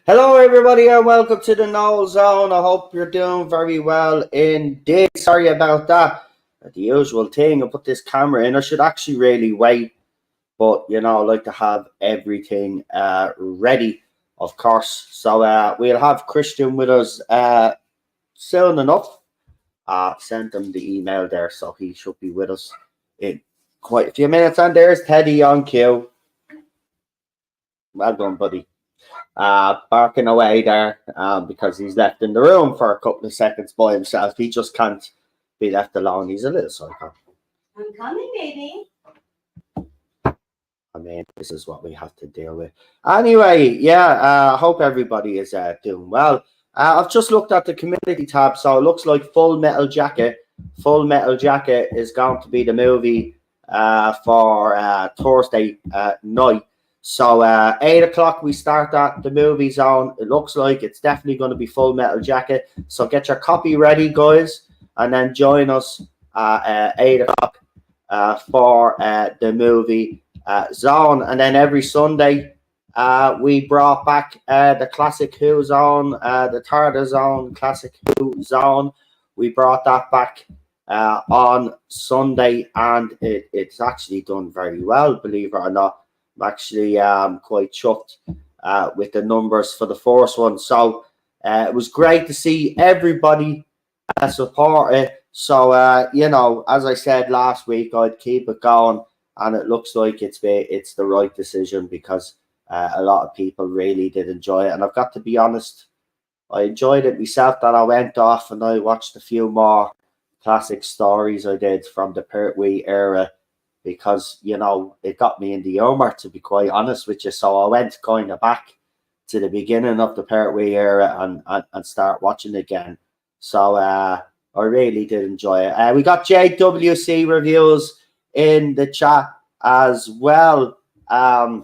Hello, everybody, and welcome to the Noel Zone. I hope you're doing very well indeed. Sorry about that. The usual thing, I put this camera in. I should actually really wait, but I like to have everything ready, of course. So we'll have Christian with us soon enough. Sent him the email there, so he should be with us in quite a few minutes. And there's Teddy on cue. Well done, buddy. Barking away there because he's left in the room for a couple of seconds by himself. He just can't be left alone. He's a little psycho. I'm coming, baby. I mean, this is what we have to deal with. Anyway, I hope everybody is doing well. I've just looked at the community tab, so it looks like Full Metal Jacket. Full Metal Jacket is going to be the movie for Thursday night. So 8 o'clock we start at the movie zone. It looks like it's definitely going to be Full Metal Jacket. So get your copy ready, guys, and then join us at 8 o'clock for the movie zone. And then every Sunday we brought back the Classic Who zone, the Tarda zone, Classic Who zone. We brought that back on Sunday, and it's actually done very well, believe it or not. I'm actually quite chuffed with the numbers for the first one. So it was great to see everybody support it. So, as I said last week, I'd keep it going. And it looks like it's the right decision because a lot of people really did enjoy it. And I've got to be honest, I enjoyed it myself that I went off and I watched a few more classic stories I did from the Pertwee era. Because, it got me in the humour, to be quite honest with you. So I went kind of back to the beginning of the Pertwee era and start watching again. So I really did enjoy it. We got JWC reviews in the chat as well. And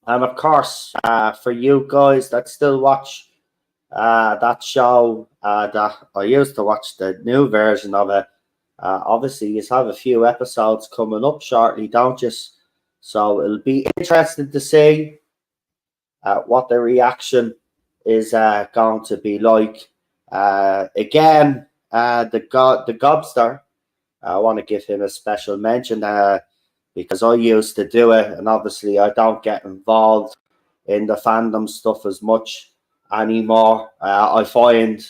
of course, for you guys that still watch that show, that I used to watch the new version of it. Obviously, you have a few episodes coming up shortly, don't you? So it'll be interesting to see what the reaction is going to be like. Again, the Gobster, I want to give him a special mention because I used to do it, and obviously I don't get involved in the fandom stuff as much anymore. I find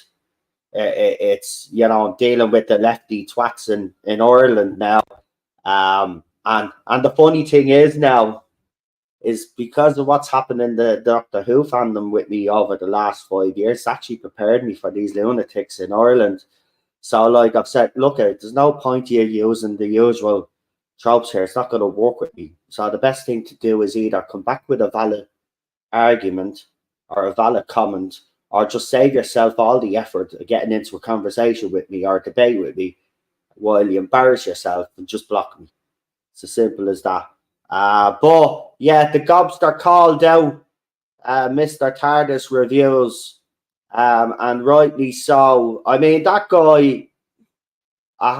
it's dealing with the lefty twats in Ireland now, and the funny thing is now is because of what's happened in the Doctor Who fandom with me over the last 5 years, it's actually prepared me for these lunatics in Ireland. So like I've said, look, there's no point here using the usual tropes here. It's not going to work with me. So the best thing to do is either come back with a valid argument or a valid comment, or just save yourself all the effort of getting into a conversation with me or a debate with me while you embarrass yourself and just block me. It's as simple as that. But yeah, the Gobster called out Mr. TARDIS reviews, and rightly so. I mean, that guy, I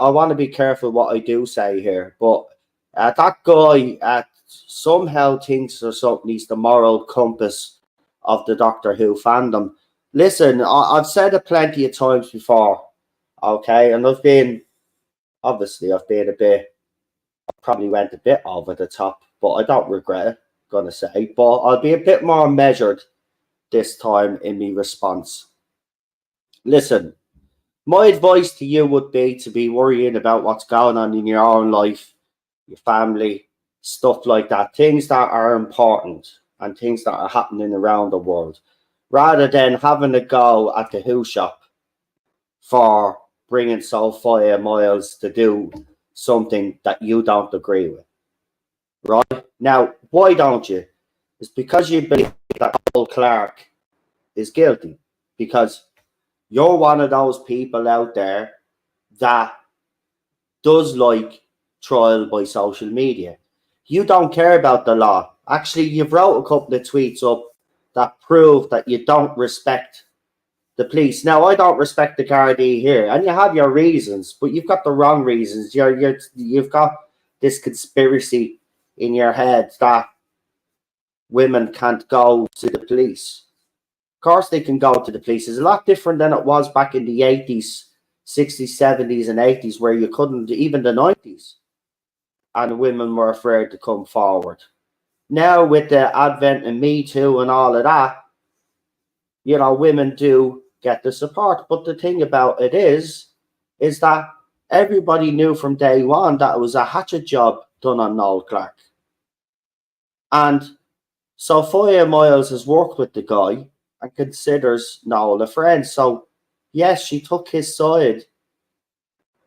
want to be careful what I do say here, but that guy somehow thinks or something he's the moral compass of the Doctor Who fandom. Listen, I've said it plenty of times before, okay, and I've been a bit, I probably went a bit over the top, but I don't regret it, gonna say, but I'll be a bit more measured this time in my response. Listen, my advice to you would be to be worrying about what's going on in your own life, your family, stuff like that, things that are important and things that are happening around the world, rather than having a go at the Who shop for bringing Sophia Miles to do something that you don't agree with. Right? Now, why don't you? It's because you believe that Paul Clark is guilty. Because you're one of those people out there that does like trial by social media. You don't care about the law. Actually, you've wrote a couple of tweets up that prove that you don't respect the police. Now, I don't respect the Gardaí here, and you have your reasons, but you've got the wrong reasons. You've got this conspiracy in your head that women can't go to the police. Of course they can go to the police. It's a lot different than it was back in the 80s, 60s, 70s and 80s, where you couldn't, even the 90s, and women were afraid to come forward. Now with the advent of Me Too and all of that, you know, women do get the support. But the thing about it is that everybody knew from day one that it was a hatchet job done on Noel Clark. And Sophia Miles has worked with the guy and considers Noel a friend. So, yes, she took his side.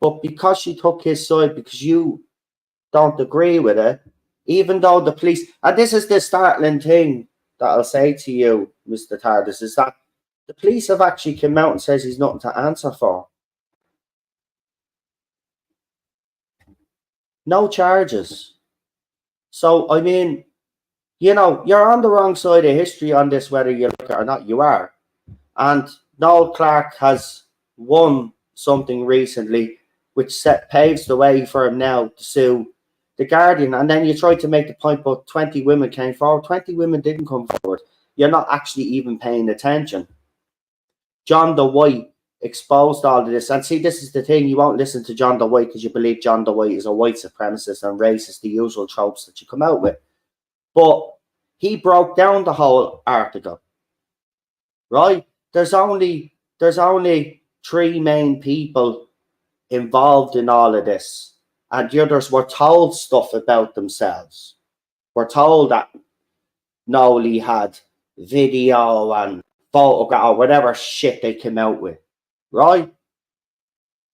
But because she took his side, because you don't agree with it, even though the police, and this is the startling thing that I'll say to you, Mr. Tardis, is that the police have actually come out and says he's nothing to answer for. No charges. So, I mean, you know, you're on the wrong side of history on this, whether you like it or not, you are. And Noel Clark has won something recently which paves the way for him now to sue the Guardian. And then you try to make the point, but 20 women came forward. 20 women didn't come forward. You're not actually even paying attention. John DeWhite exposed all of this. And see, this is the thing. You won't listen to John DeWhite because you believe John DeWhite is a white supremacist and racist, the usual tropes that you come out with. But he broke down the whole article, right? There's only 3 main people involved in all of this, and the others were told stuff about themselves. We're told that Noel had video and photograph or whatever shit they came out with, right?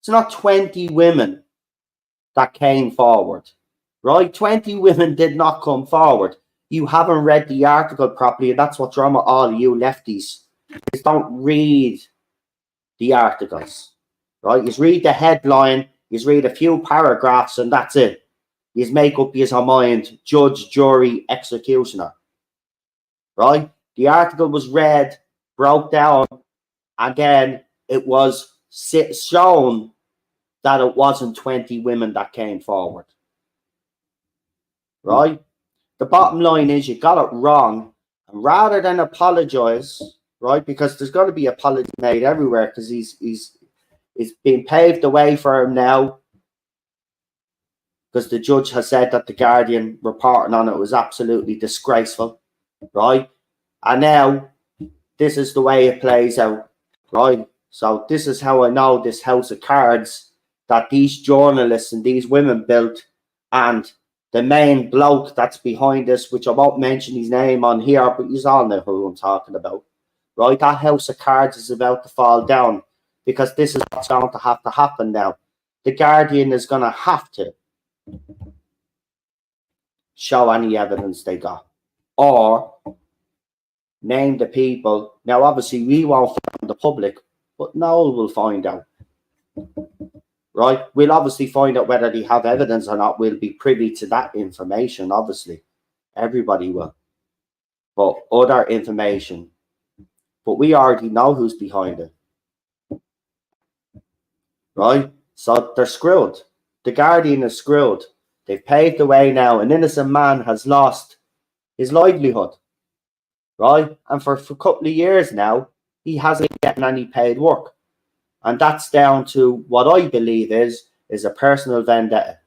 It's not 20 women that came forward, right? 20 women did not come forward. You haven't read the article properly, and that's what's wrong with all you lefties. Is don't read the articles, right? You read the headline, you read a few paragraphs, and that's it. You make up your mind, judge, jury, executioner, right? The article was read, broke down, and then it was shown that it wasn't 20 women that came forward, right? The bottom line is you got it wrong, and rather than apologize, right, because there's got to be apology made everywhere, because he's being paved the way for him now, because the judge has said that the Guardian reporting on it was absolutely disgraceful, right? And now this is the way it plays out, right? So this is how I know this house of cards that these journalists and these women built, and the main bloke that's behind this, which I won't mention his name on here, but you all know who I'm talking about, right? That house of cards is about to fall down, because this is what's going to happen now. The Guardian is going to have to show any evidence they got, or name the people. Now, obviously, we won't find the public, but Noel will find out. Right? We'll obviously find out whether they have evidence or not. We'll be privy to that information, obviously. Everybody will. But other information. But we already know who's behind it. Right? So they're screwed. The Guardian is screwed. They've paved the way now. An innocent man has lost his livelihood. Right? And for a couple of years now, he hasn't getting any paid work. And that's down to what I believe is a personal vendetta.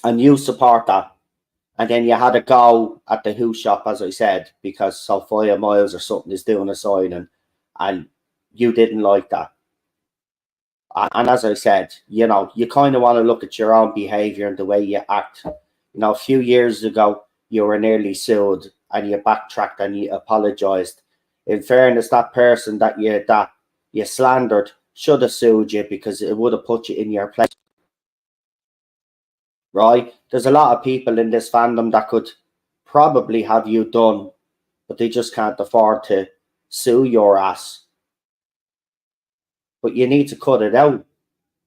And you support that. And then you had a go at the Who shop, as I said, because Sophia Miles or something is doing a signing, and you didn't like that. And as I said, you know, you kind of want to look at your own behaviour and the way you act. You know, a few years ago, you were nearly sued and you backtracked and you apologised. In fairness, that person that you slandered should have sued you, because it would have put you in your place. Right? There's a lot of people in this fandom that could probably have you done, but they just can't afford to sue your ass. But you need to cut it out.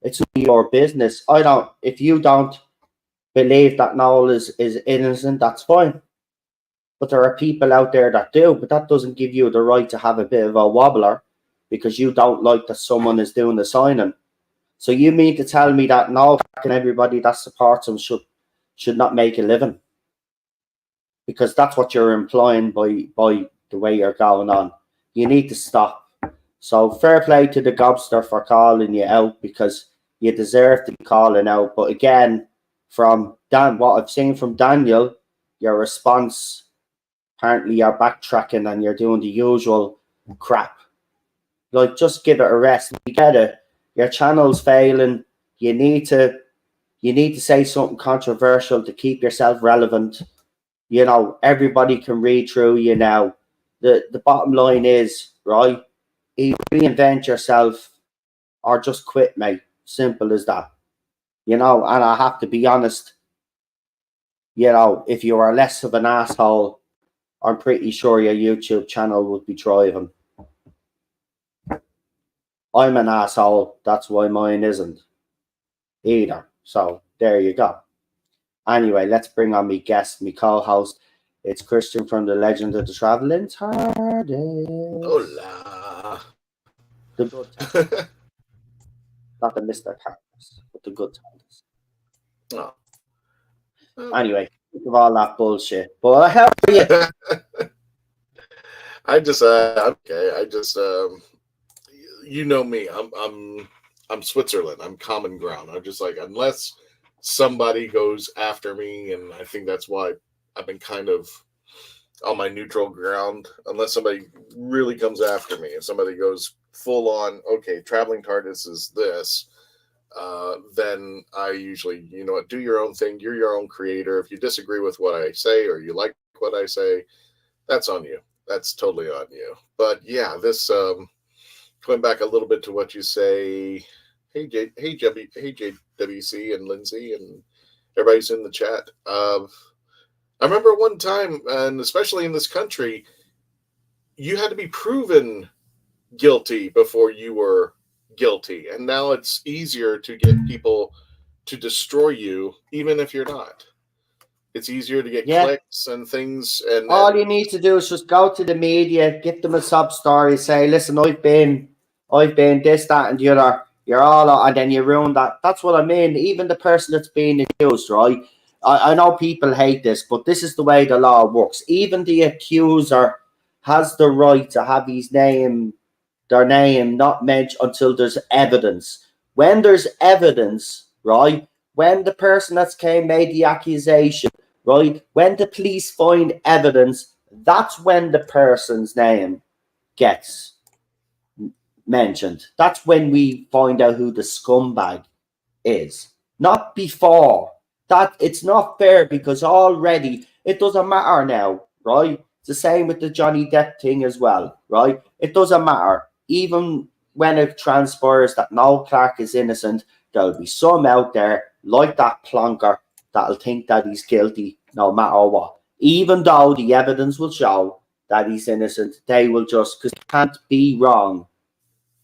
It's your business. If you don't believe that Noel is innocent, that's fine. But there are people out there that do, but that doesn't give you the right to have a bit of a wobbler because you don't like that someone is doing the signing. So you mean to tell me that Noel and everybody that supports him should not make a living? because that's what you're implying by the way you're going on. You need to stop. So fair play to the gobster for calling you out, because you deserve to be calling out. But again, from what I've seen from Daniel, your response, apparently you're backtracking and you're doing the usual crap. Like, just give it a rest. You get it. Your channel's failing. You need to say something controversial to keep yourself relevant. You know, everybody can read through you now. The bottom line is, right, either reinvent yourself or just quit, mate. Simple as that. You know, and I have to be honest, you know, if you are less of an asshole, I'm pretty sure your YouTube channel would be thriving. I'm an asshole, that's why mine isn't either. So there you go. Anyway, let's bring on my guest, my co-host. It's Christian from the Legend of the Traveling TARDIS. Hola. The good TARDIS. Not the Mr. TARDIS, but the good TARDIS. Oh. Anyway, think of all that bullshit. But how are you? I just okay. I just you know me. I'm Switzerland. I'm common ground. I'm just like, unless somebody goes after me, and I think that's why I've been kind of on my neutral ground. Unless somebody really comes after me, if somebody goes full on, okay, traveling TARDIS is this, then I usually, you know what, do your own thing. You're your own creator. If you disagree with what I say or you like what I say, that's on you. That's totally on you. But yeah, this going back a little bit to what you say. Hey JWC and Lindsay and everybody's in the chat. I remember one time, and especially in this country, you had to be proven guilty before you were guilty, and now it's easier to get people to destroy you, even if you're not. It's easier to get clicks and things. And all you need to do is just go to the media, give them a sub story, say, listen, I've been this, that, and the other. You're all, and then you ruin that. That's what I mean. Even the person that's being accused, right? I know people hate this, but this is the way the law works. Even the accuser has the right to have their name not mentioned until there's evidence. When there's evidence, right? When the person that's made the accusation, right? When the police find evidence, that's when the person's name gets mentioned. That's when we find out who the scumbag is. Not before. That it's not fair, because already it doesn't matter now, right? It's the same with the Johnny Depp thing as well, right? It doesn't matter. Even when it transpires that Noel Clarke is innocent, there'll be some out there like that plonker that'll think that he's guilty no matter what. Even though the evidence will show that he's innocent, they will just, because they can't be wrong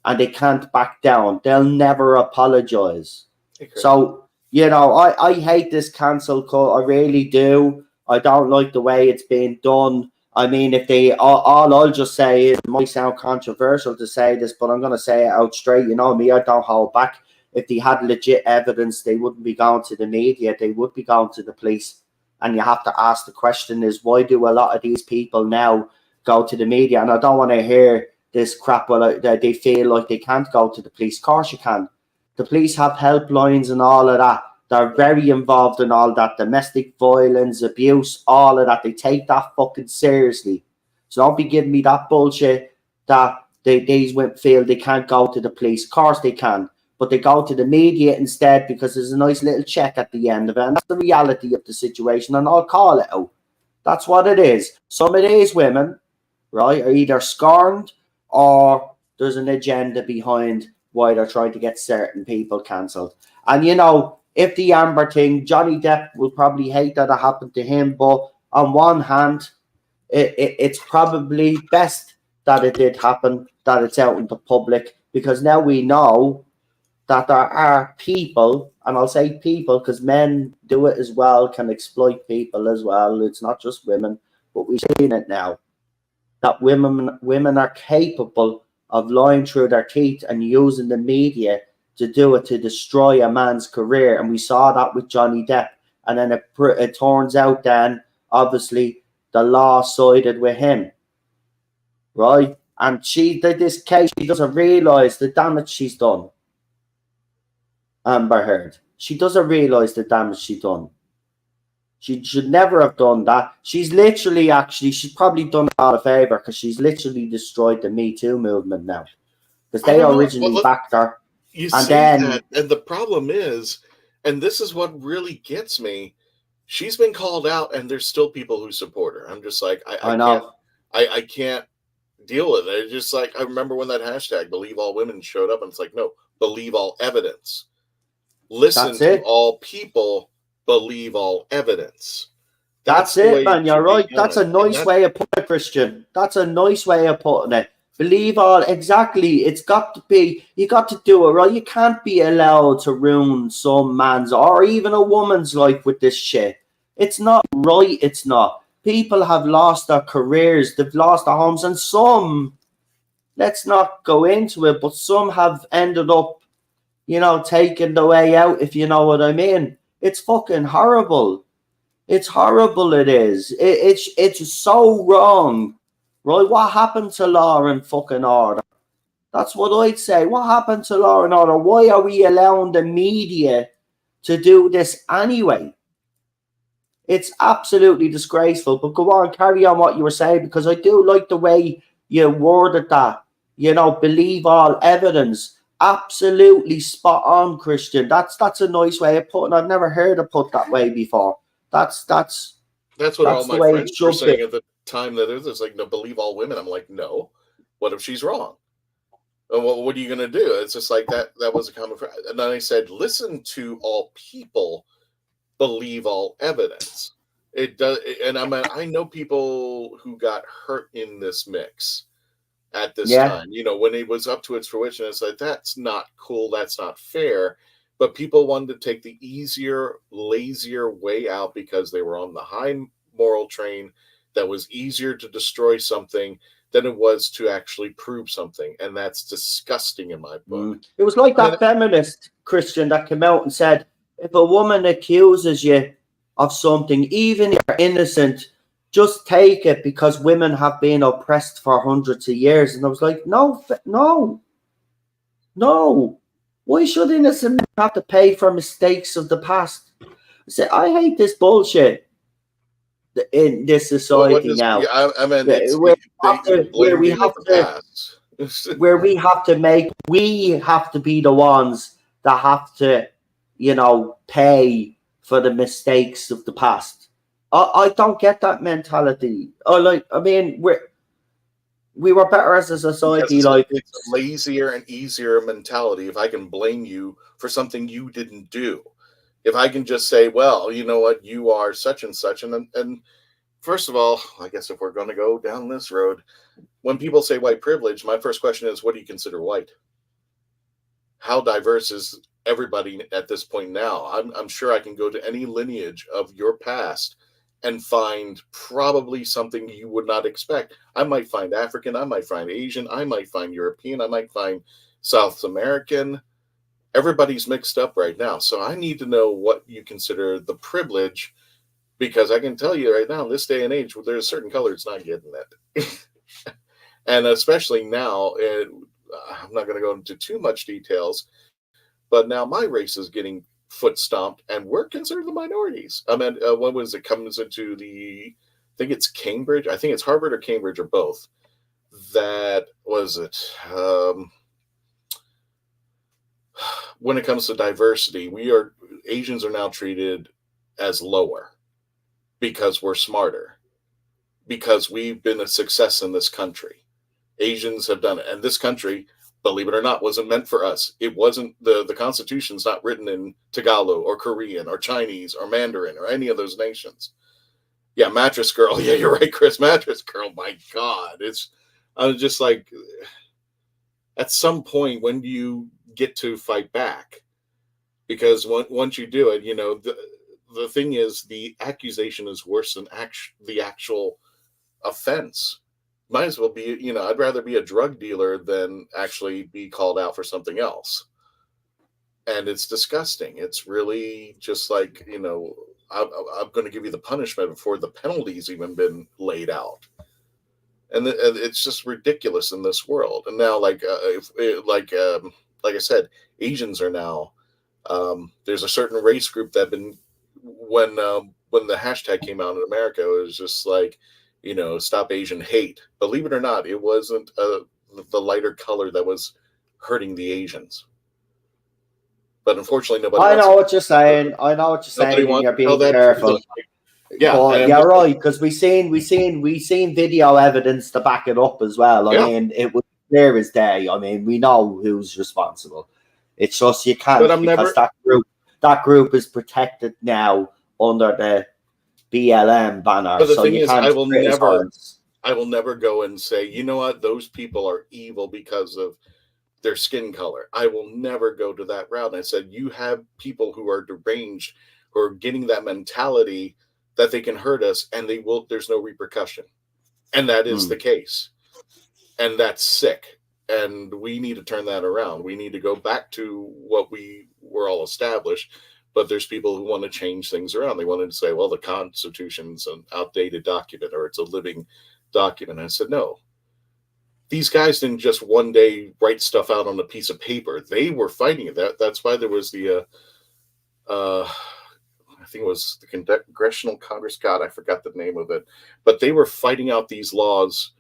and they can't back down. They'll never apologize. Okay. So, you know, I hate this cancel culture. I really do. I don't like the way it's being done. I mean, if they, all I'll just say is, it might sound controversial to say this, but I'm going to say it out straight. You know me, I don't hold back. If they had legit evidence, they wouldn't be going to the media. They would be going to the police. And you have to ask the question is, why do a lot of these people now go to the media? And I don't want to hear this crap where they feel like they can't go to the police. Of course you can. The police have helplines and all of that. They're very involved in all that. Domestic violence, abuse, all of that. They take that fucking seriously. So don't be giving me that bullshit that these feel they can't go to the police. Of course they can. But they go to the media instead because there's a nice little check at the end of it. And that's the reality of the situation. And I'll call it out. That's what it is. Some of these women, right, are either scorned or there's an agenda behind why they're trying to get certain people cancelled. And, you know, if the Amber thing, Johnny Depp will probably hate that it happened to him. But on one hand, it's probably best that it did happen, that it's out in the public, because now we know that there are people, and I'll say people because men do it as well, can exploit people as well. It's not just women, but we've seen it now, that women are capable of lying through their teeth and using the media to do it, to destroy a man's career. And we saw that with Johnny Depp. And then it turns out then, obviously, the law sided with him, right? And she did this case. She doesn't realise the damage she's done. Amber Heard. She doesn't realise the damage she's done. She should never have done that. She's probably done all a favour because she's literally destroyed the Me Too movement now. Because I they don't know. originally Well, backed her. you And say then- that, and the problem is, and this is what really gets me, she's been called out, and there's still people who support her. I'm just like, I know. I can't deal with it. It's just like, I remember when that hashtag "Believe All Women" showed up, and it's like, no, believe all evidence. Listen That's to it. all people, believe all evidence. That's the way it, man. You're should be right. That's a done. nice way of putting it, Christian. That's a nice way of putting it. Believe all, exactly. It's got to be, you got to do it, right? You can't be allowed to ruin some man's or even a woman's life with this shit. It's not right. It's not. People have lost their careers, they've lost their homes, and some, let's not go into it, but some have ended up, taking the way out, if you know what I mean. It's fucking horrible. It's horrible, it is. It's so wrong. Right? What happened to law and fucking order? That's what I'd say. What happened to law and order? Why are we allowing the media to do this anyway? It's absolutely disgraceful. But go on, carry on what you were saying, because I do like the way you worded that. Believe all evidence. Absolutely spot on, Christian. That's a nice way of putting it. I've never heard it put that way before. That's what all the my way it friends were should saying be. at the time, that it's like, no, believe all women. I'm like, no. What if she's wrong? And what are you going to do? It's just like that was a common phrase. And then I said, listen to all people, believe all evidence. It does. And I know people who got hurt in this mix at this time. When it was up to its fruition, it's like, that's not cool. That's not fair. But people wanted to take the easier, lazier way out because they were on the high moral train that was easier to destroy something than it was to actually prove something. And that's disgusting in my book. It was like that feminist, Christian, that came out and said, if a woman accuses you of something, even if you're innocent, just take it because women have been oppressed for hundreds of years. And I was like, no. Why should innocent men have to pay for mistakes of the past? I hate this bullshit in this society now. I mean, it's where we have to be the ones that have to, pay for the mistakes of the past. I don't get that mentality. We were better as a society. It's a lazier and easier mentality if I can blame you for something you didn't do. If I can just say, well, you know what, you are such and such. And first of all, I guess if we're going to go down this road, when people say white privilege, my first question is, what do you consider white? How diverse is everybody at this point now? I'm sure I can go to any lineage of your past and find probably something you would not expect. I might find African, I might find Asian, I might find European, I might find South American. Everybody's mixed up right now. So I need to know what you consider the privilege, because I can tell you right now, in this day and age, there's a certain color it's not getting that. And especially now, I'm not going to go into too much details, but now my race is getting foot stomped, and we're considered the minorities. I mean, when was it comes into I think it's Cambridge. I think it's Harvard or Cambridge or both. That was it. When it comes to diversity, Asians are now treated as lower because we're smarter, because we've been a success in this country. Asians have done it, and this country, believe it or not, wasn't meant for us. It wasn't, the Constitution's not written in Tagalog or Korean or Chinese or Mandarin or any of those nations. Yeah, Mattress Girl. Yeah, you're right, Chris. Mattress Girl. My God, I was just like, at some point, when do you get to fight back? Because once you do it, the thing is, the accusation is worse than the actual offense. Might as well be, I'd rather be a drug dealer than actually be called out for something else. And it's disgusting. It's really just like, I'm going to give you the punishment before the penalty's even been laid out. And it's just ridiculous in this world. And now, like I said, Asians are now. There's a certain race group that been when the hashtag came out in America, it was just like, stop Asian hate. Believe it or not, it wasn't the lighter color that was hurting the Asians. But unfortunately, nobody. I know what you're saying. And you're being careful. Yeah, right. Because we seen video evidence to back it up as well. I mean, it was clear as day. I mean, we know who's responsible. It's just you can't, because that group is protected now under the BLM banner. But the so thing you is, can't I will never go and say, you know what, those people are evil because of their skin color. I will never go to that route. And I said, you have people who are deranged, who are getting that mentality that they can hurt us, and there's no repercussion. And that is the case. And that's sick. And we need to turn that around. We need to go back to what we were all established. But there's people who want to change things around. They wanted to say, well, the Constitution's an outdated document, or it's a living document. And I said, no. These guys didn't just one day write stuff out on a piece of paper. They were fighting it. That's why there was the, I think it was the Congressional Congress. God, I forgot the name of it. But they were fighting out these laws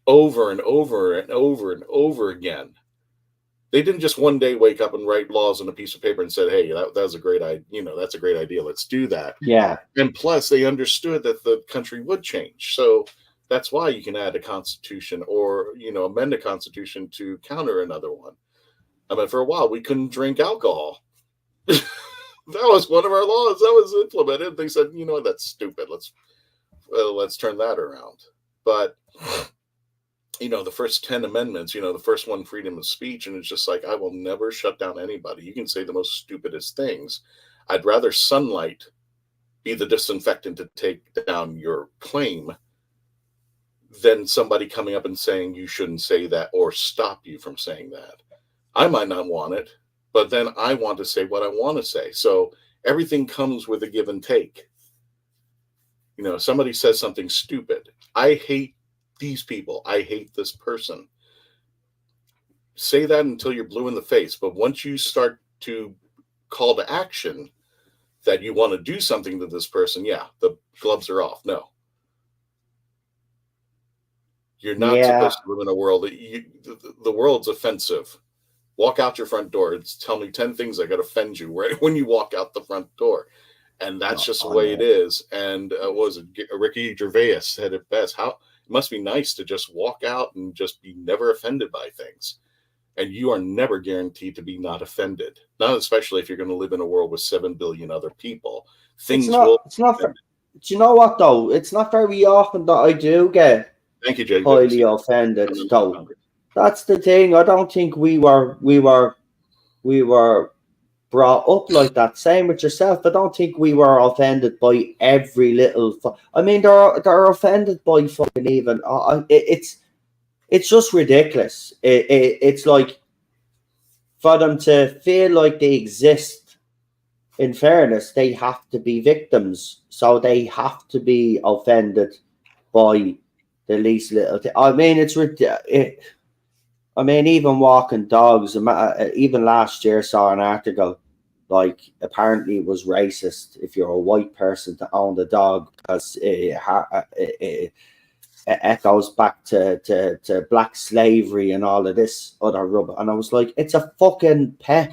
over and over and over and over again. They didn't just one day wake up and write laws on a piece of paper and said, hey, that was a great idea. That's a great idea. Let's do that. Yeah. And plus, they understood that the country would change. So that's why you can add a constitution or, amend a constitution to counter another one. I mean, for a while, we couldn't drink alcohol. That was one of our laws that was implemented. They said, that's stupid. Let's turn that around. But, the first 10 amendments, the first one, freedom of speech. And it's just like, I will never shut down anybody. You can say the most stupidest things. I'd rather sunlight be the disinfectant to take down your claim than somebody coming up and saying you shouldn't say that or stop you from saying that. I might not want it, but then I want to say what I want to say. So everything comes with a give and take. Somebody says something stupid. I hate these people. I hate this person. Say that until you're blue in the face. But once you start to call to action that you want to do something to this person, the gloves are off. No. You're not supposed to live in a world that the world's offensive. Walk out your front door. Tell me 10 things that could offend you right when you walk out the front door. And that's just the way it is. And what was it? Ricky Gervais said it best. It must be nice to just walk out and just be never offended by things. And you are never guaranteed to be not offended. Not especially if you're going to live in a world with 7 billion other people. Do you know what though? It's not very often that I do get Thank you, Jay. highly offended though. That's the thing. I don't think we were brought up like that. Same with yourself. I don't think we were offended by every little. I mean, they're offended by fucking even. It's just ridiculous. It's like for them to feel like they exist. In fairness, they have to be victims, so they have to be offended by the least little thing. I mean, I mean, even walking dogs, even last year saw an article, like, apparently it was racist if you're a white person to own the dog because it echoes back to black slavery and all of this other rubber. And I was like, it's a fucking pet.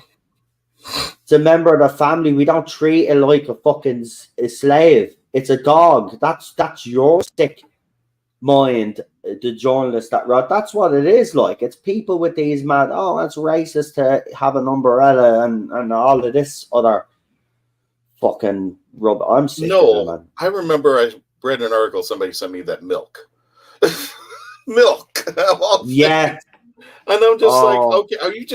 It's a member of the family. We don't treat it like a fucking slave. It's a dog. That's your sick mind, the journalist that wrote. That's what it is like. It's people with these mad, that's racist to have an umbrella and all of this other fucking rubber. I'm sick of it, man. I remember I read an article, somebody sent me that milk. Milk. Yeah. And I'm just like, okay, are you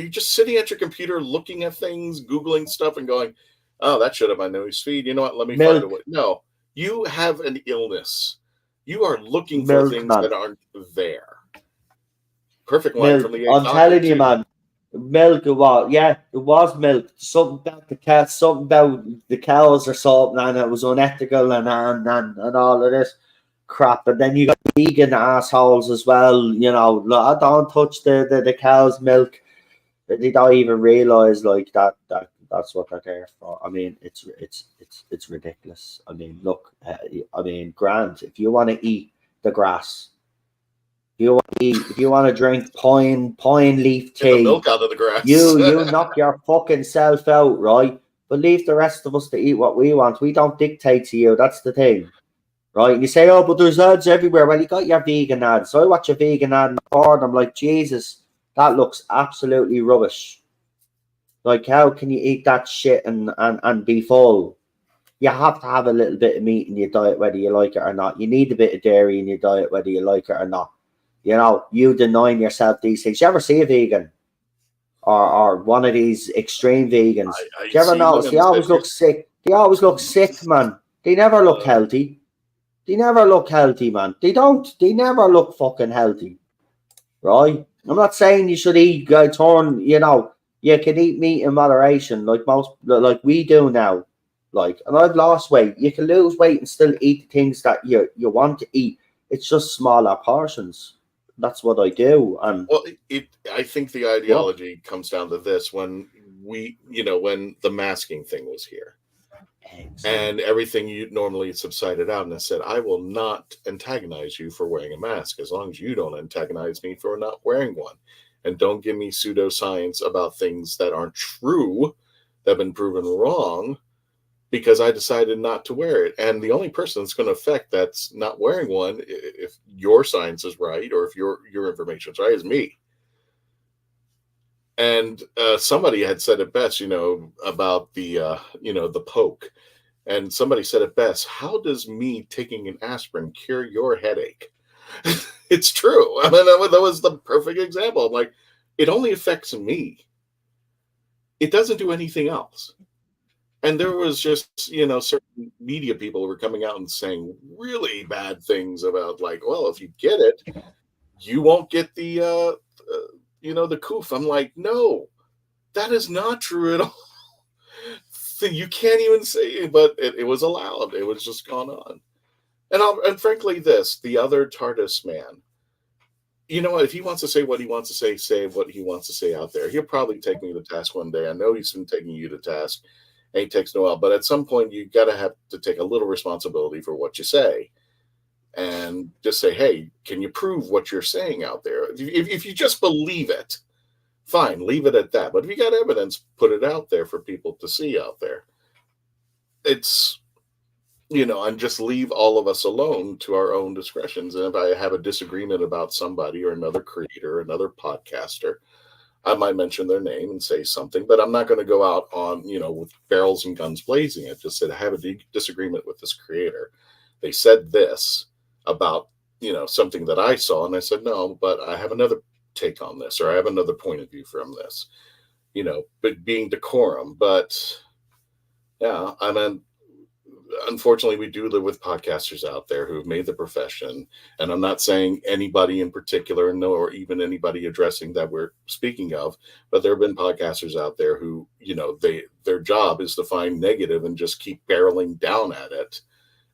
just sitting at your computer looking at things, Googling stuff and going, oh, that should have my news feed. You know what? Let me find a way. No, you have an illness. You are looking for things that aren't there. Perfect line from the I'm telling you, man. Milk, it was, yeah, it was milk. Something about the cats, something about the cows or something, and it was unethical and all of this crap. And then you got vegan assholes as well. You know, like, I don't touch the cow's milk. They don't even realize like that's what they're there for. I mean, it's ridiculous. I mean, look, I mean, Grant, if you want to eat the grass, if you want to drink pine leaf Get the tea, milk out of the grass. you knock your fucking self out, right? But leave the rest of us to eat what we want. We don't dictate to you. That's the thing, right? And you say, oh, but there's ads everywhere. Well, you got your vegan ads. So I watch a vegan ad and I'm like, Jesus, that looks absolutely rubbish. Like, how can you eat that shit and be full? You have to have a little bit of meat in your diet, whether you like it or not. You need a bit of dairy in your diet, whether you like it or not. You know, you denying yourself these things. You ever see a vegan or one of these extreme vegans? I Do you ever see notice they always look sick? They always look sick, man. They never look healthy. They never look healthy, man. They don't. They never look fucking healthy, right? I'm not saying you should eat turn. You know, you can eat meat in moderation, like we do now. Like, and I've lost weight. You can lose weight and still eat the things that you want to eat. It's just smaller portions. That's what I do. And well, I think the ideology comes down to this: when when the masking thing was here, and everything you normally subsided out, and I said, I will not antagonize you for wearing a mask as long as you don't antagonize me for not wearing one, and don't give me pseudoscience about things that aren't true, that have been proven wrong, because I decided not to wear it. And the only person that's going to affect that's not wearing one, if your science is right or if your information is right, is me. And somebody had said it best, about the poke. And somebody said it best: how does me taking an aspirin cure your headache? It's true. I mean, that was the perfect example. I'm like, it only affects me. It doesn't do anything else. And there was just, certain media people who were coming out and saying really bad things about, like, well, if you get it, you won't get the coof. I'm like, no, that is not true at all. You can't even say it, but it was allowed. It was just gone on. And frankly, the other TARDIS man, you know what? If he wants to say what he wants to say what he wants to say out there. He'll probably take me to task one day. I know he's been taking you to task. And he takes Noel, but at some point you got to have to take a little responsibility for what you say, and just say, "Hey, can you prove what you're saying out there?" If you just believe it, fine, leave it at that. But if you got evidence, put it out there for people to see out there. It's, and just leave all of us alone to our own discretions. And if I have a disagreement about somebody or another creator, another podcaster, I might mention their name and say something, but I'm not going to go out on, with barrels and guns blazing. I just said, I have a disagreement with this creator. They said this about, something that I saw. And I said, no, but I have another take on this, or I have another point of view from this, but being decorum. But yeah, I mean, unfortunately, we do live with podcasters out there who have made the profession. And I'm not saying anybody in particular, or even anybody addressing that we're speaking of, but there have been podcasters out there who, their job is to find negative and just keep barreling down at it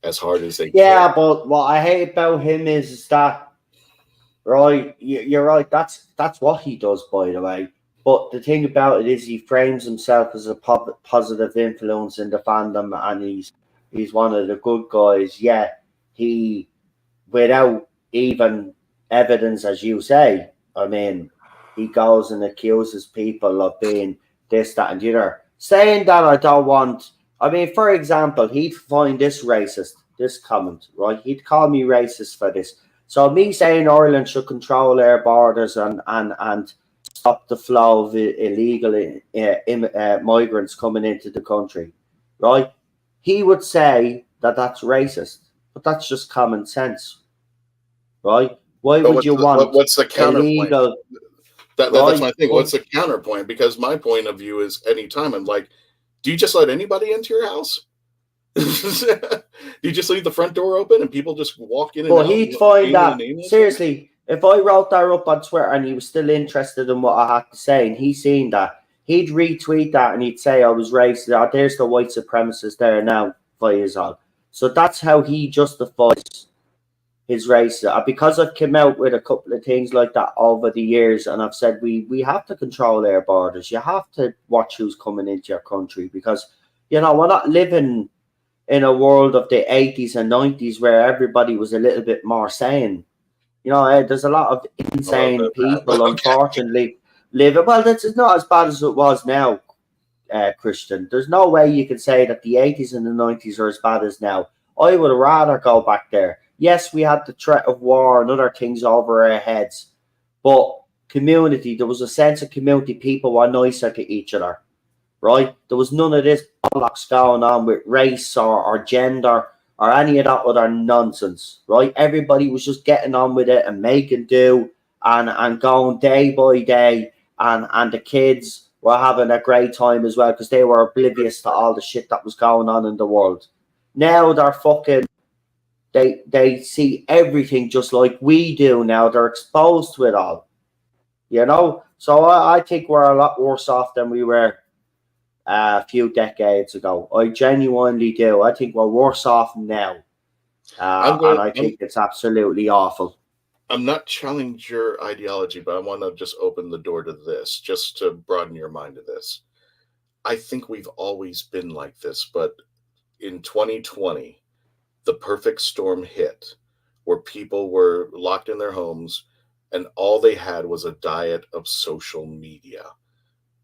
as hard as they can. Yeah, but what I hate about him is that, right, you're right, that's what he does, by the way. But the thing about it is he frames himself as a positive influence in the fandom, and he's one of the good guys. Yeah, he, without even evidence, as you say, I mean, he goes and accuses people of being this, that, and the other. Saying that I don't want, I mean, for example, he'd find this racist, this comment, right? He'd call me racist for this. So me saying Ireland should control their borders and stop the flow of illegal migrants coming into the country, right? He would say that that's racist, but that's just common sense, right? Why would you want what's the counterpoint? Illegal, that's my thing. What's the counterpoint? Because my point of view is, anytime I'm like, do you just let anybody into your house? Do you just leave the front door open and people just walk in and out? But he'd find that, seriously, If I wrote that up on Twitter and he was still interested in what I had to say and he seen that, he'd retweet that and he'd say I was racist. Oh, there's the white supremacist there now, Faisal. So that's how he justifies his racism. Because I've come out with a couple of things like that over the years, and I've said we have to control our borders. You have to watch who's coming into your country because, we're not living in a world of the 80s and 90s where everybody was a little bit more sane. There's a lot of insane people, unfortunately, living. Well, it's not as bad as it was now, Christian. There's no way you can say that the 80s and the 90s are as bad as now. I would rather go back there. Yes, we had the threat of war and other things over our heads, but community, there was a sense of community. People were nicer to each other, right? There was none of this bollocks going on with race or gender or any of that other nonsense, right? Everybody was just getting on with it and making do and going day by day, and the kids were having a great time as well because they were oblivious to all the shit that was going on in the world. Now they're fucking, they see everything just like we do now. They're exposed to it all, So I think we're a lot worse off than we were a few decades ago. I genuinely do. I think we're worse off now. And I think it's absolutely awful. I'm not challenging your ideology, but I want to just open the door to this, just to broaden your mind to this. I think we've always been like this, but in 2020, the perfect storm hit where people were locked in their homes and all they had was a diet of social media.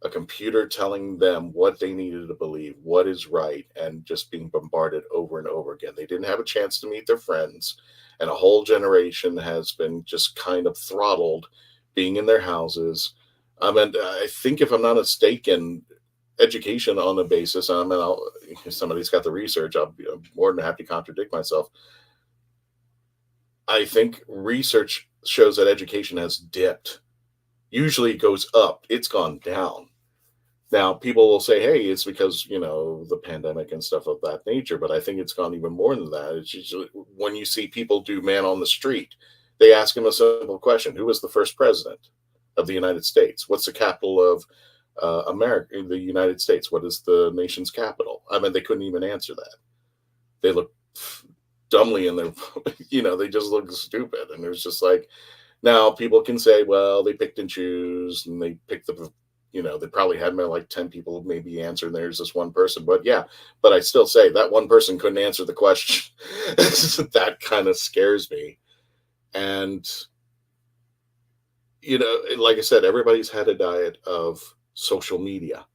A computer telling them what they needed to believe, what is right, and just being bombarded over and over again. They didn't have a chance to meet their friends, and a whole generation has been just kind of throttled, being in their houses. I think, if I'm not mistaken, education on a basis, if somebody's got the research, I'll be more than happy to contradict myself. I think research shows that education has dipped. Usually it goes up. It's gone down. Now, people will say, hey, it's because, the pandemic and stuff of that nature, but I think it's gone even more than that. It's usually when you see people do man on the street, they ask him a simple question. Who was the first president of the United States? What's the capital of America, the United States? What is the nation's capital? They couldn't even answer that. They look dumbly in their, they just look stupid. And there's just like, now people can say, well, they picked and choose and they picked they probably had like 10 people maybe answer and there's this one person. But I still say that one person couldn't answer the question. That kind of scares me. And, like I said, everybody's had a diet of social media.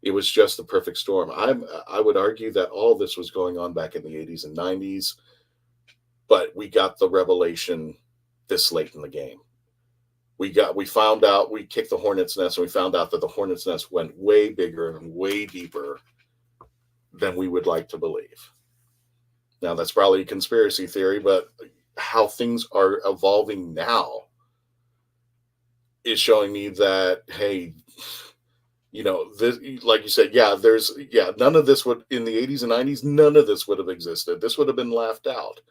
It was just the perfect storm. I would argue that all this was going on back in the 80s and 90s, but we got the revelation this late in the game. We found out, we kicked the hornet's nest, and we found out that the hornet's nest went way bigger and way deeper than we would like to believe. Now, that's probably a conspiracy theory, but how things are evolving now is showing me that, hey, this, like you said, none of this would, in the 80s and 90s, none of this would have existed. This would have been laughed out.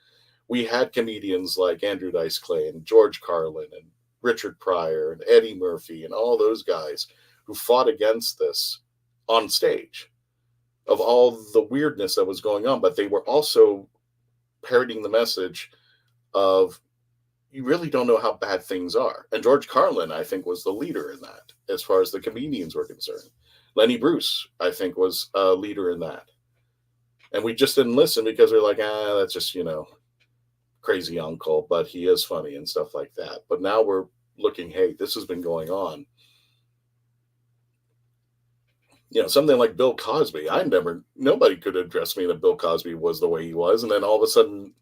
We had comedians like Andrew Dice Clay and George Carlin and Richard Pryor and Eddie Murphy and all those guys who fought against this on stage of all the weirdness that was going on. But they were also parroting the message of, you really don't know how bad things are. And George Carlin, I think, was the leader in that as far as the comedians were concerned. Lenny Bruce, I think, was a leader in that. And we just didn't listen because we're like, that's just, crazy uncle, but he is funny and stuff like that. But now we're looking, hey, this has been going on. Something like Bill Cosby. Nobody could address me that Bill Cosby was the way he was. And then all of a sudden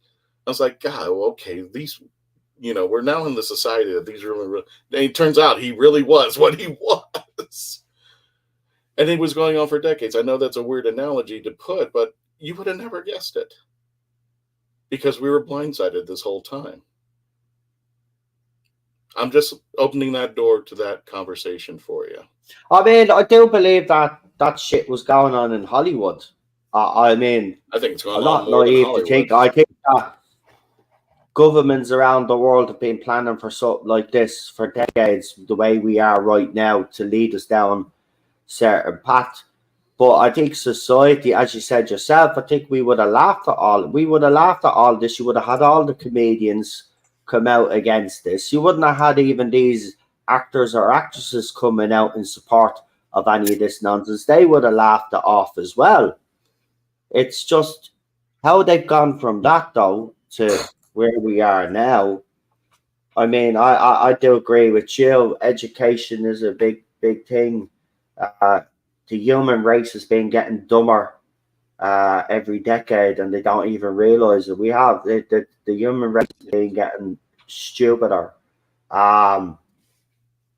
I was like, God, okay, these, we're now in the society that these are really, and it turns out he really was what he was. And it was going on for decades. I know that's a weird analogy to put, but you would have never guessed it. Because we were blindsided this whole time. I'm just opening that door to that conversation for you. I do believe that shit was going on in Hollywood. I think it's going on more than Hollywood. I think that governments around the world have been planning for something like this for decades, the way we are right now, to lead us down certain path. But I think society, as you said yourself, I think we would have laughed at all. We would have laughed at all this. You would have had all the comedians come out against this. You wouldn't have had even these actors or actresses coming out in support of any of this nonsense. They would have laughed it off as well. It's just how they've gone from that though to where we are now. I mean, I do agree with you. Education is a big thing. Uh, the human race has been getting dumber every decade, and they don't even realize it. We have the human race has been getting stupider. I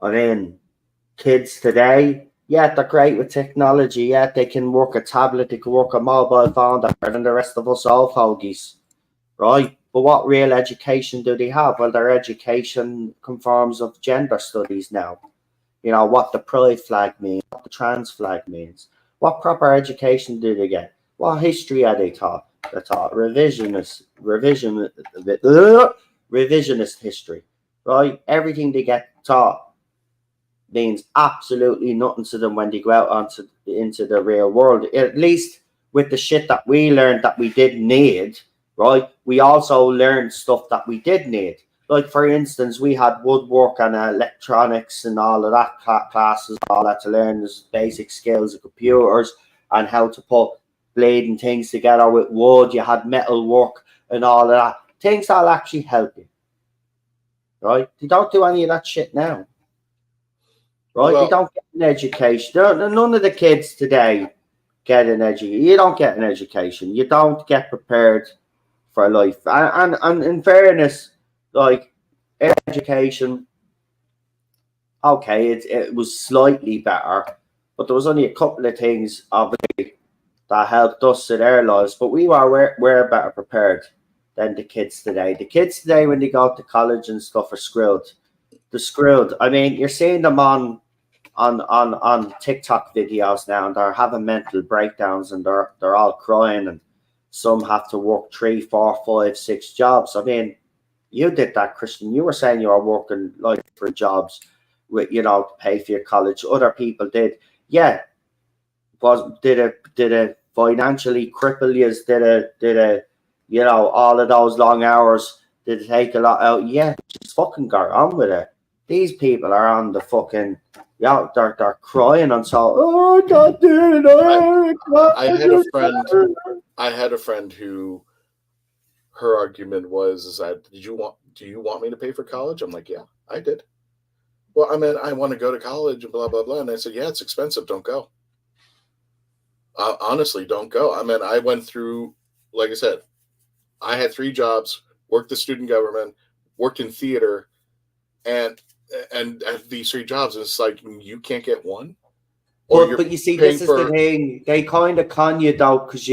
mean, kids today, yeah, they're great with technology. Yeah, they can work a tablet, they can work a mobile phone, they're better than the rest of us all fogies, right? But what real education do they have? Well, their education conforms of gender studies now. You know, what the pride flag means, what the trans flag means. What proper education do they get? What history are they taught? They're taught revisionist history, right? Everything they get taught means absolutely nothing to them when they go out into the real world. At least with the shit that we learned that we didn't need, right? We also learned stuff that we did need. Like, for instance, we had woodwork and electronics and all of that classes, all that to learn as basic skills of computers and how to put blading things together with wood. You had metal work and all of that. Things that'll actually help you, right? They don't do any of that shit now, right? Well, they don't get an education. None of the kids today get an education. You don't get an education. You don't get prepared for life. And in fairness, like, education, okay, it was slightly better, but there was only a couple of things obviously that helped us in our lives. But we're better prepared than the kids today. The kids today, when they go to college and stuff, are screwed. They're screwed. I mean, you're seeing them on TikTok videos now, and they're having mental breakdowns, and they're all crying, and some have to work 3, 4, 5, 6 jobs. I mean, you did that, Christian. You were saying you were working like 3 jobs with, to pay for your college. Other people did. Yeah. Did it financially cripple you? Did it, all of those long hours, did it take a lot out? Yeah, just fucking got on with it. These people are on the fucking, they're crying and so, oh, I can't do it. I had a friend who, her argument is that, do you want me to pay for college? I'm like, yeah, I did. Well, I mean, I want to go to college and blah, blah, blah. And I said, yeah, it's expensive. Don't go. Honestly, don't go. I mean, I went through, like I said, I had 3 jobs, worked the student government, worked in theater, and at these 3 jobs, it's like, you can't get one. But you see, this is the thing. They kind of con you though, because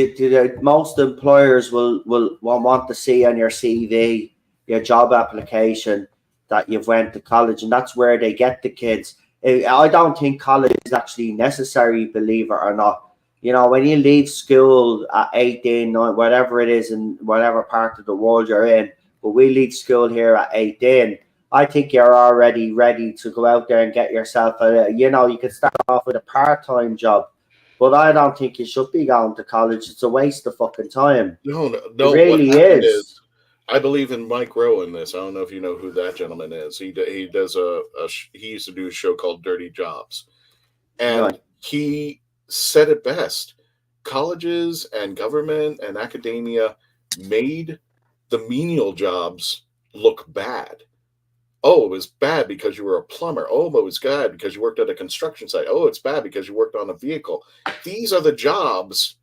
most employers will want to see on your CV, your job application, that you've went to college, and that's where they get the kids. I don't think college is actually necessary, believe it or not. When you leave school at 18, whatever it is, in whatever part of the world you're in, but we leave school here at 18, I think you're already ready to go out there and get yourself you can start off with a part-time job, but I don't think you should be going to college. It's a waste of fucking time. No. It really is. I believe in Mike Rowe in this. I don't know if you know who that gentleman is. He does he used to do a show called Dirty Jobs, and Right. he said it best. Colleges and government and academia made the menial jobs look bad. Oh, it was bad because you were a plumber. Oh, it was bad because you worked at a construction site. Oh, it's bad because you worked on a vehicle. These are the jobs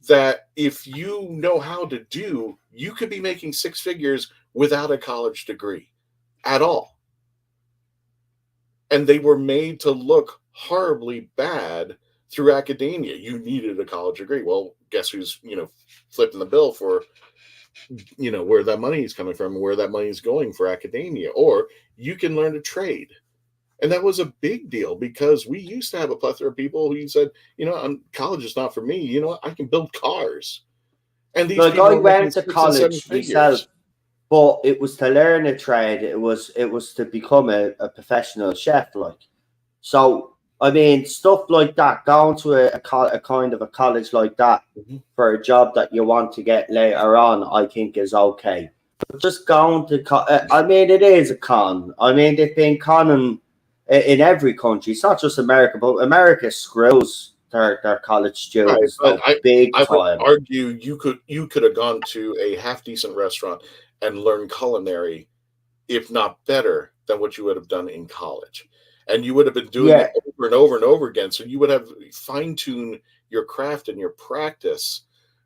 that, if you know how to do, you could be making 6 figures without a college degree at all. And they were made to look horribly bad through academia. You needed a college degree. Well, guess who's, flipping the bill for, where that money is coming from and where that money is going for academia. Or you can learn a trade. And that was a big deal, because we used to have a plethora of people who said, college is not for me. I can build cars. And these people I are went making to 6 and 7 college figures. myself. but it was to learn a trade. It was to become a professional chef, like. So I mean, stuff like that, going to a kind of a college like that Mhm. for a job that you want to get later on, I think is okay. But just going to, I mean, it is a con. I mean, they've been conning in every country. It's not just America, but America screws their college Right, students but though big I would time. argue you could have gone to a half decent restaurant and learned culinary, if not better than what you would have done in college. And you would have been doing it Yeah, over and over and over again. So you would have fine-tuned your craft and your practice.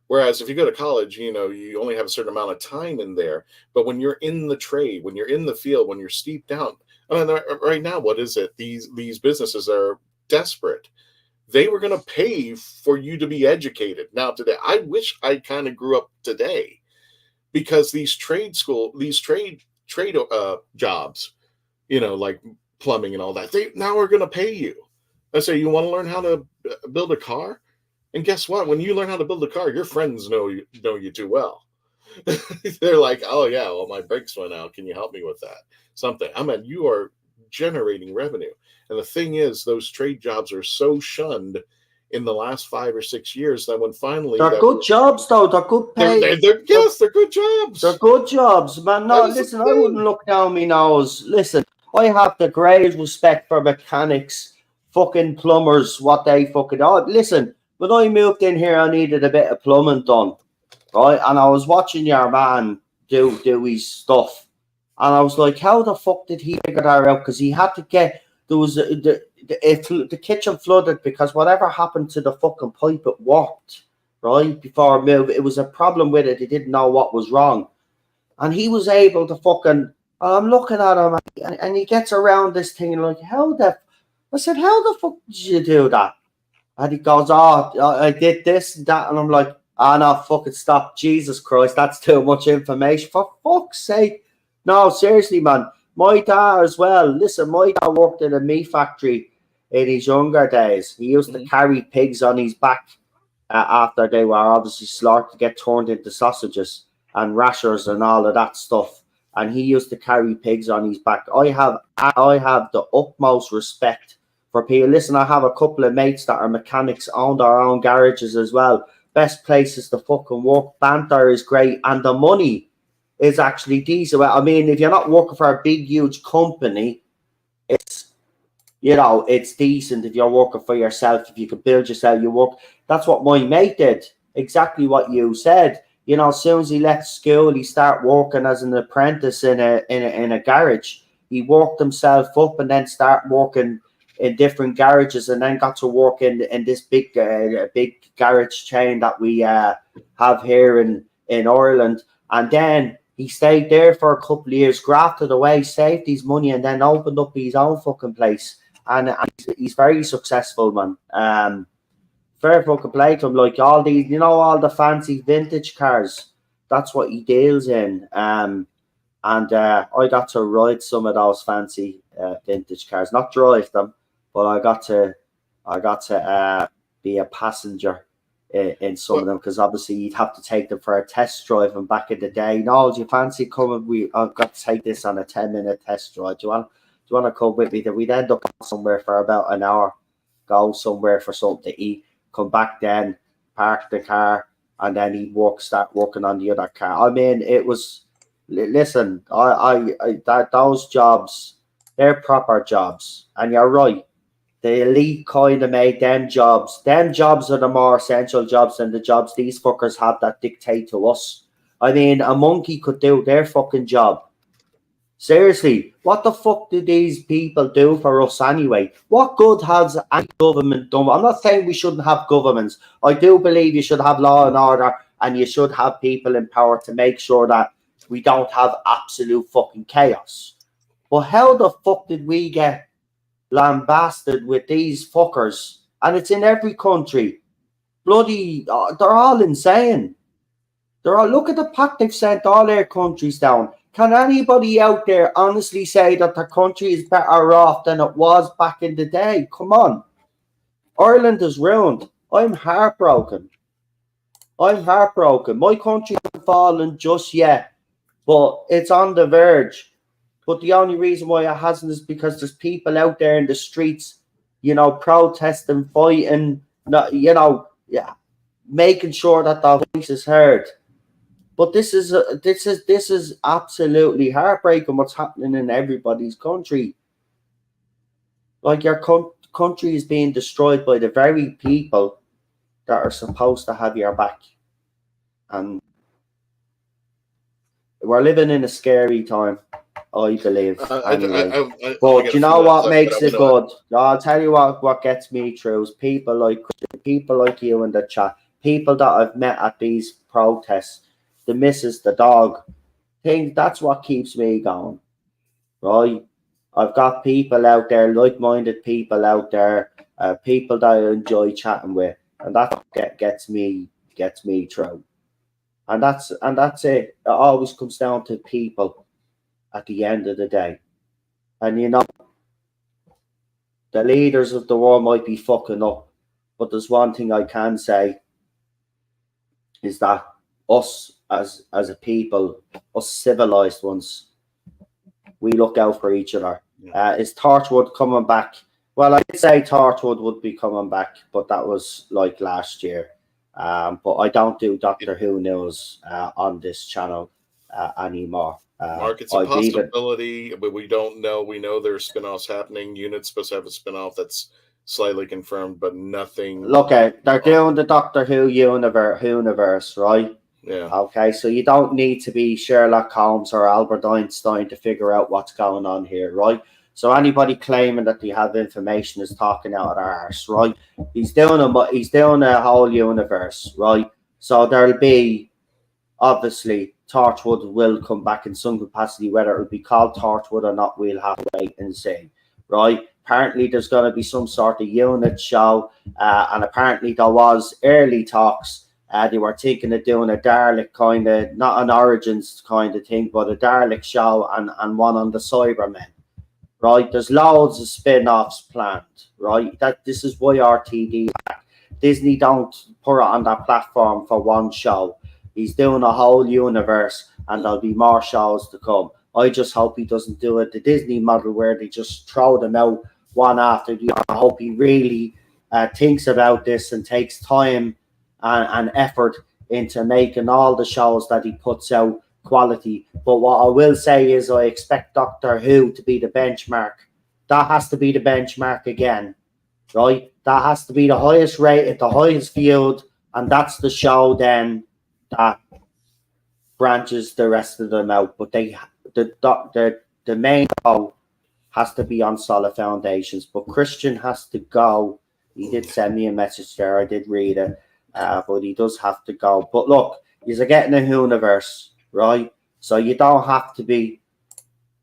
Whereas if you go to college, you only have a certain amount of time in there. But when you're in the trade, when you're in the field, when you're steeped down, I mean, right now, what is it? These businesses are desperate. They were going to pay for you to be educated. Now, today, I wish I kind of grew up today because these trade jobs, like plumbing and all that, they now are going to pay you. I say, you want to learn how to build a car, and guess what? When you learn how to build a car, your friends know you too well. They're like, oh yeah, well my brakes went out. Can you help me with that? Something. I mean, you are generating revenue, and the thing is, those trade jobs are so shunned in the last 5 or 6 years that when finally they're that good jobs though. They're good pay. They're, yes, they're good they're jobs. good jobs, man. That No, is the listen, I wouldn't thing. look down me nose. Listen, I have the great respect for mechanics, fucking plumbers, what they fucking are. Listen, when I moved in here, I needed a bit of plumbing done, right? And I was watching your man do his stuff, and I was like, how the fuck did he figure that out? Because he had to get there was the kitchen flooded because whatever happened to the fucking pipe, it walked right before I moved. It was a problem with it. They didn't know what was wrong, and he was able to fucking. I'm looking at him, and he gets around this thing, and like, how the? I said, how the fuck did you do that? And he goes, oh, I did this and that. And I'm like, ah, no, fucking stop. Jesus Christ, that's too much information. For fuck's sake. No, seriously, man. My dad as well. Listen, my dad worked in a meat factory in his younger days. He used to Mhm. carry pigs on his back after they were obviously slaughtered to get turned into sausages and rashers and all of that stuff. And he used to carry pigs on his back. I have the utmost respect for people. Listen, I have a couple of mates that are mechanics, own their own garages as well. Best places to fucking work. Banter is great, and the money is actually decent. Well, I mean, if you're not working for a big, huge company, it's it's decent if you're working for yourself. If you can build yourself, you work. That's what my mate did. Exactly what you said. As soon as he left school, he started working as an apprentice in a garage. He worked himself up and then started working in different garages, and then got to work in this big garage chain that we have here in Ireland. And then he stayed there for a couple of years, grafted away, saved his money, and then opened up his own fucking place. And he's very successful, man. Fair fucking play to him. Like all these, all the fancy vintage cars. That's what he deals in. And I got to ride some of those fancy vintage cars, not drive them, but I got to be a passenger in some of Well, them because obviously you'd have to take them for a test drive. And back in the day, no, do you fancy coming? I've got to take this on a 10-minute test drive. Do you want to come with me? Then we'd end up somewhere for about an hour, go somewhere for something to eat, come back then, park the car, and then he'd start working on the other car. I mean, it was. Listen, that those jobs, they're proper jobs, and you're right. The elite kind of made them jobs. Them jobs are the more essential jobs than the jobs these fuckers have that dictate to us. I mean, a monkey could do their fucking job. Seriously, what the fuck do these people do for us anyway? What good has any government done? I'm not saying we shouldn't have governments. I do believe you should have law and order, and you should have people in power to make sure that we don't have absolute fucking chaos. But how the fuck did we get lambasted with these fuckers? And it's in every country. Bloody, they're all insane. Look at the pack they've sent all their countries down. Can anybody out there honestly say that their country is better off than it was back in the day? Come on. Ireland is ruined. I'm heartbroken. My country hasn't fallen just yet. but it's on the verge. But the only reason why it hasn't is because there's people out there in the streets, protesting, fighting, yeah, making sure that their voice is heard. But this is absolutely heartbreaking what's happening in everybody's country. Like your country is being destroyed by the very people that are supposed to have your back, and we're living in a scary time, I believe. Anyway, but get you a know few what left, makes but it good? I'll tell you what gets me through is people like you in the chat, people that I've met at these protests, the missus, the dog. Thing that's what keeps me going, right? I've got people out there, like-minded people out there, people that I enjoy chatting with, and that gets me through. And that's it. It always comes down to people at the end of the day. And the leaders of the world might be fucking up, but there's one thing I can say is that us as a people, us civilized ones, we look out for each other. Is Torchwood coming back? Well, I did say Torchwood would be coming back, but that was like last year. But I don't do Doctor Who news on this channel anymore. Mark, it's a possibility, but we don't know. We know there's spin-offs happening. Unit's supposed to have a spin-off that's slightly confirmed, but nothing. Look, they're doing the Doctor Who universe, right? Yeah. Okay, so you don't need to be Sherlock Holmes or Albert Einstein to figure out what's going on here, right? So anybody claiming that they have information is talking out of their arse, right? He's doing a whole universe, right? So there'll be, obviously, Torchwood will come back in some capacity. Whether it'll be called Torchwood or not, we'll have to wait and see, right? Apparently, there's going to be some sort of unit show, and apparently there was early talks. They were thinking of doing a Dalek kind of, not an Origins kind of thing, but a Dalek show and one on the Cybermen, right? There's loads of spin-offs planned, right? This is why RTD Disney don't put it on that platform for one show. He's doing a whole universe, and there'll be more shows to come. I just hope he doesn't do it the Disney model where they just throw them out one after the other. I hope he really thinks about this and takes time and effort into making all the shows that he puts out quality. But what I will say is I expect Doctor Who to be the benchmark. That has to be the benchmark again, right? That has to be the highest rated, the highest viewed, and that's the show then that branches the rest of them out. But the main goal has to be on solid foundations. But Christian has to go. He did send me a message there. I did read it. But he does have to go. But look, you're getting a universe, right? So you don't have to be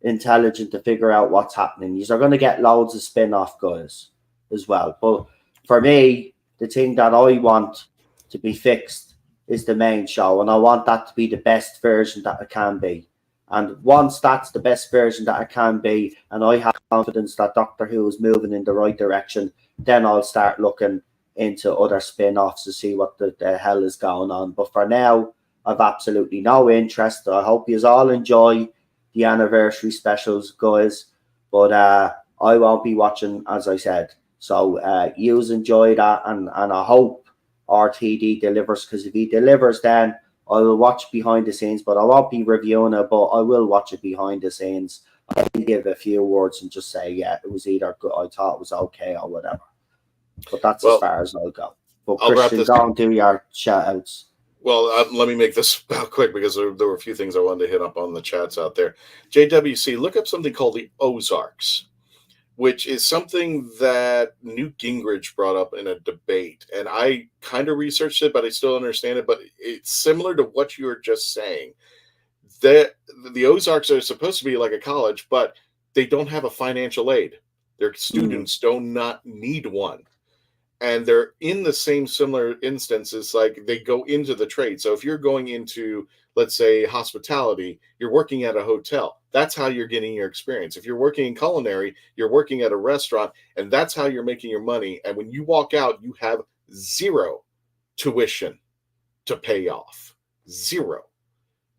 intelligent to figure out what's happening. You're going to get loads of spin-off guys as well. But for me, the thing that I want to be fixed is the main show, and I want that to be the best version that it can be. And once that's the best version that it can be, and I have confidence that Doctor Who is moving in the right direction, then I'll start looking into other spin-offs to see what the hell is going on. But for now, I've absolutely no interest. I hope you all enjoy the anniversary specials, guys. But I won't be watching, as I said. So yous enjoy that, and I hope RTD delivers, because if he delivers, then I will watch behind the scenes, but I won't be reviewing it, but I will watch it behind the scenes. I'll give a few words and just say, yeah, it was either good, I thought it was okay, or whatever. But that's as far as I'll go. But Christian, go and do your shout-outs. Well, let me make this about quick, because there were a few things I wanted to hit up on the chats out there. JWC, look up something called the Ozarks, which is something that Newt Gingrich brought up in a debate. And I kind of researched it, but I still understand it. But it's similar to what you were just saying. The Ozarks are supposed to be like a college, but they don't have a financial aid. Their students do not need one. And they're in the similar instances, like they go into the trade. So if you're going into, let's say, hospitality, you're working at a hotel. That's how you're getting your experience. If you're working in culinary, you're working at a restaurant, and that's how you're making your money. And when you walk out, you have zero tuition to pay off. Zero.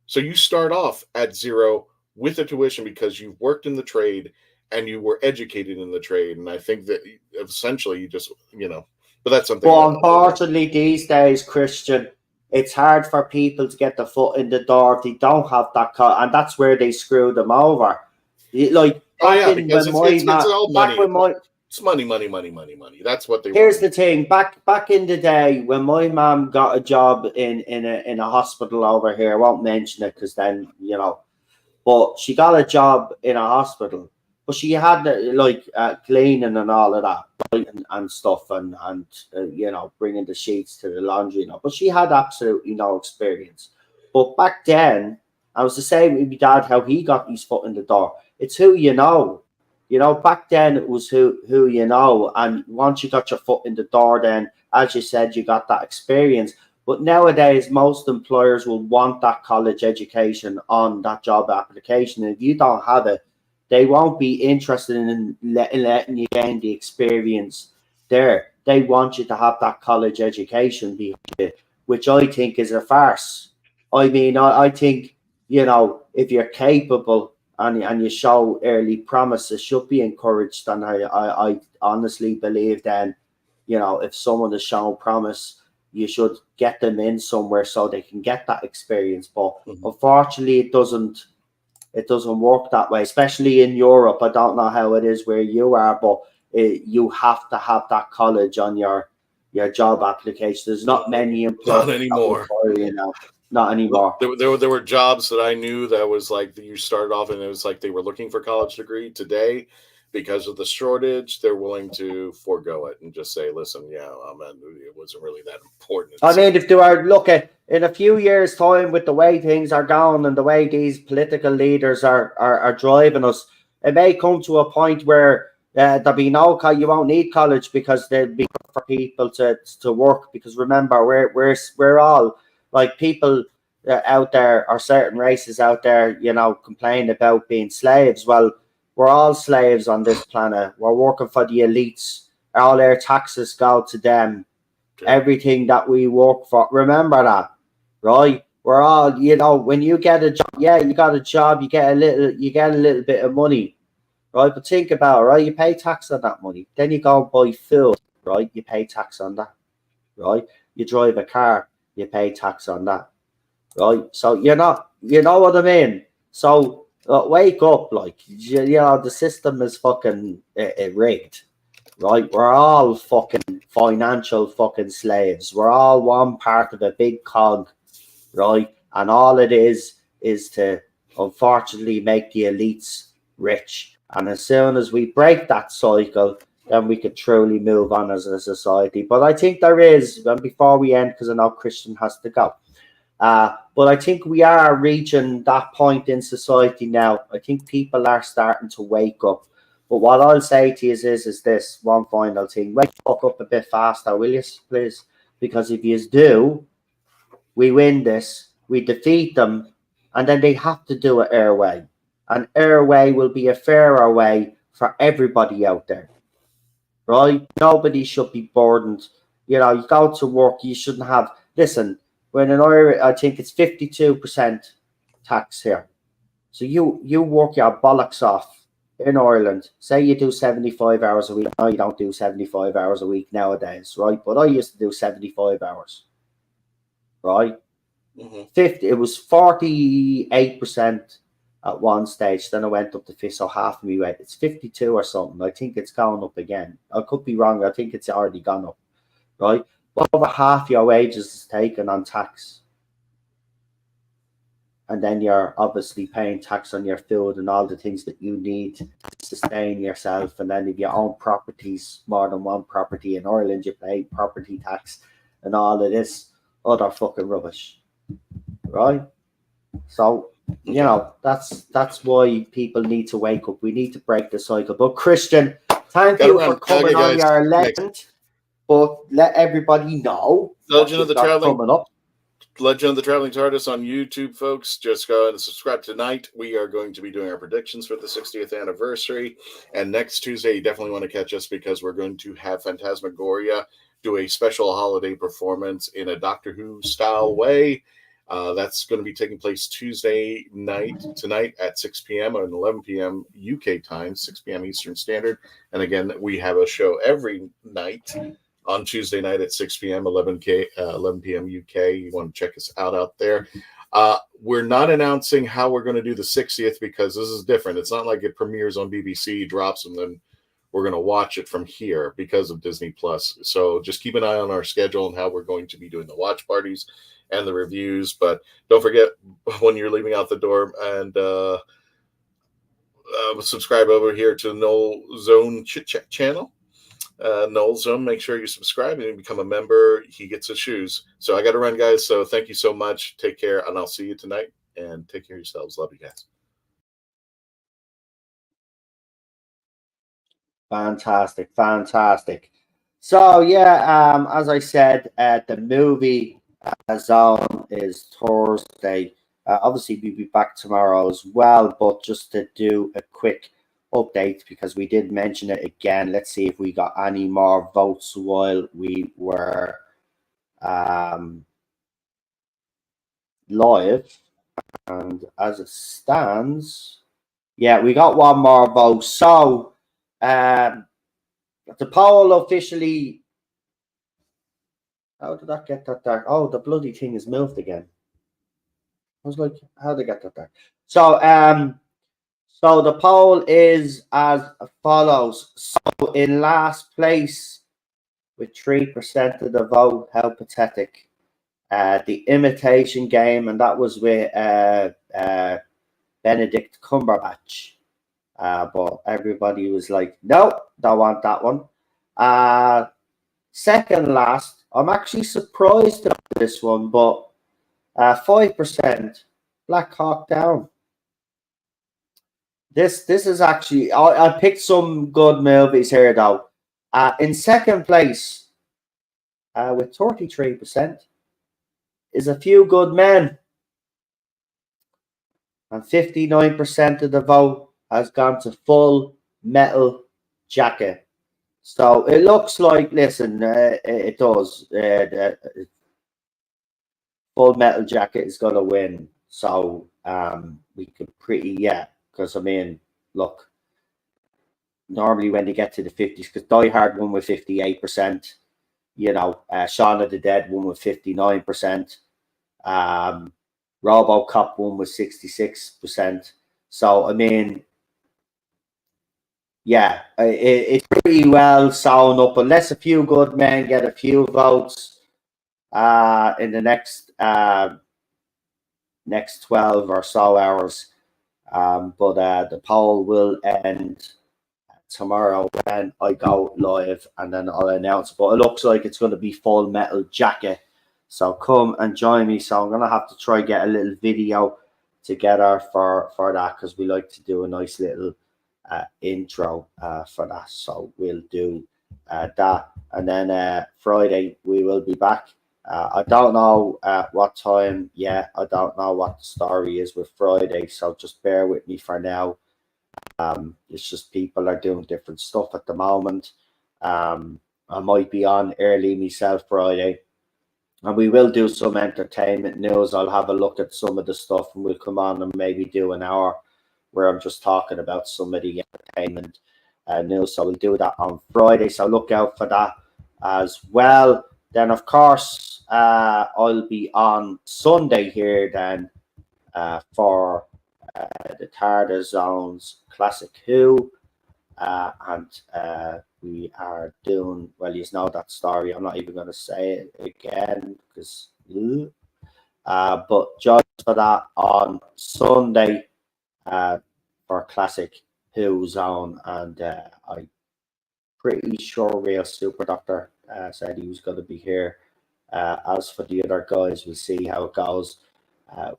So you start off at zero with a tuition because you've worked in the trade and you were educated in the trade. And I think that essentially you just, but that's something But that. unfortunately, these days, Christian, it's hard for people to get the foot in the door if they don't have that and that's where they screw them over. Like Oh back yeah, in because when my it's all back money. when my It's money, money, money, money, money. That's what they here's want. the thing. Back in the day when my mom got a job in a hospital over here, I won't mention it because then but she got a job in a hospital. But she had like cleaning and all of that, right, and stuff, and bringing the sheets to the laundry, But she had absolutely no experience. But back then, I was the same with my dad. How he got his foot in the door. It's who you know. Back then it was who you know, and once you got your foot in the door, then as you said, you got that experience. But nowadays, most employers will want that college education on that job application. And if you don't have it, they won't be interested in letting you gain the experience there. They want you to have that college education behind it, which I think is a farce. I mean, I think, if you're capable and you show early promises, should be encouraged. And I honestly believe then, if someone has shown promise, you should get them in somewhere so they can get that experience. But unfortunately, it doesn't work that way, especially in Europe. I don't know how it is where you are, but you have to have that college on your job application. There's not many employers Not anymore. Not anymore. There were jobs that I knew that was like you started off and it was like they were looking for college degree. Today, because of the shortage, they're willing to forego it and just say, "Listen, yeah, it wasn't really that important." I mean, if they are looking in a few years' time with the way things are going and the way these political leaders are driving us, it may come to a point where there'll be you won't need college because there'll be for people to work. Because remember, we're all like people out there, or certain races out there, complain about being slaves. Well, we're all slaves on this planet. We're working for the elites. All their taxes go to them. Everything that we work for. Remember that, right? We're all, when you get a job, yeah, you got a job, you get a little bit of money, right? But think about it, right? You pay tax on that money. Then you go and buy food, right? You pay tax on that, right? You drive a car, you pay tax on that, right? So you know what I mean? So wake up, like, the system is fucking rigged, right? We're all fucking financial fucking slaves. We're all one part of a big cog, right? And all it is to unfortunately make the elites rich. And as soon as we break that cycle, then we could truly move on as a society. But I think there is, and before we end, because I know Christian has to go. But I think we are reaching that point in society now. I think people are starting to wake up. But what I'll say to you is this one final thing. Wake up a bit faster, will you, please? Because if you do, we win this, we defeat them, and then they have to do it our way. And our way will be a fairer way for everybody out there, right? Nobody should be burdened. You go to work, you shouldn't have. Listen, when in Irish, I think it's 52% tax here. So you work your bollocks off in Ireland. Say you do 75 hours a week. No, you don't do 75 hours a week nowadays, right? But I used to do 75 hours, right? 50. It was 48% at one stage. Then I went up to 50, so half of me went. It's 52 or something. I think it's gone up again. I could be wrong. I think it's already gone up, right? But over half your wages is taken on tax. And then you're obviously paying tax on your food and all the things that you need to sustain yourself. And then if you own properties, more than one property in Ireland, you pay property tax and all of this other fucking rubbish, right? So, that's why people need to wake up. We need to break the cycle. But Christian, thank you for coming on your legend. But let everybody know Legend of the Traveling coming up. Legend of the Traveling TARDIS on YouTube, folks. Just go ahead and subscribe tonight. We are going to be doing our predictions for the 60th anniversary. And next Tuesday, you definitely want to catch us because we're going to have Phantasmagoria do a special holiday performance in a Doctor Who style way. That's going to be taking place Tuesday night tonight at 6 p.m. and 11 p.m. UK time, 6 p.m. Eastern Standard. And again, we have a show every night on Tuesday night at 6 p.m., 11 p.m. UK. You want to check us out there. We're not announcing how we're going to do the 60th because this is different. It's not like it premieres on BBC, drops, and then we're going to watch it from here because of Disney Plus. So just keep an eye on our schedule and how we're going to be doing the watch parties and the reviews. But don't forget when you're leaving out the door and subscribe over here to Noel Zone Chit Chat channel. Noel Zone, make sure you subscribe and you become a member. He gets his shoes. So I got to run, guys. So thank you so much. Take care, and I'll see you tonight. And take care of yourselves. Love you guys. Fantastic, fantastic. So yeah, as I said, the movie zone is Thursday. Obviously, we'll be back tomorrow as well, but just to do a quick update because we did mention it again. Let's see if we got any more votes while we were live. And as it stands, yeah, we got one more vote. So the poll officially. How did that get that dark? Oh, the bloody thing is moved again. I was like, how did they get that dark? So so the poll is as follows. So in last place with 3% of the vote, how pathetic. The Imitation Game, and that was with Benedict Cumberbatch. But everybody was like, no, don't want that one. Second last, I'm actually surprised about this one, but 5% Black Hawk Down. This is actually, I picked some good movies here though. In second place, with 33%, is A Few Good Men. And 59% of the vote has gone to Full Metal Jacket. So it looks like, listen, it does. Full Metal Jacket is going to win. So we could because I mean, look, normally when they get to the 50s, because Die Hard won with 58%, you know, Shaun of the Dead won with 59%, RoboCop won with 66%. So, I mean, yeah, it's pretty well sewn up, unless A Few Good Men get a few votes in the next 12 or so hours. But the poll will end tomorrow when I go live, and then I'll announce. But it looks like it's going to be Full Metal Jacket. So come and join me. So I'm going to have to try get a little video together for that, because we like to do a nice little intro for that. So we'll do that. And then Friday we will be back. I don't know what time yet. I don't know what the story is with Friday. So just bear with me for now. It's just people are doing different stuff at the moment. I might be on early myself Friday, and we will do some entertainment news. I'll have a look at some of the stuff, and we'll come on and maybe do an hour where I'm just talking about some of the entertainment news. So we'll do that on Friday. So look out for that as well. Then of course I'll be on Sunday here then for the Tarda Zones Classic Who, and we are doing, well, you know that story. I'm not even going to say it again because but join for that on Sunday for Classic Who Zone. And I'm pretty sure Real Super Doctor said he was going to be here. As for the other guys, we'll see how it goes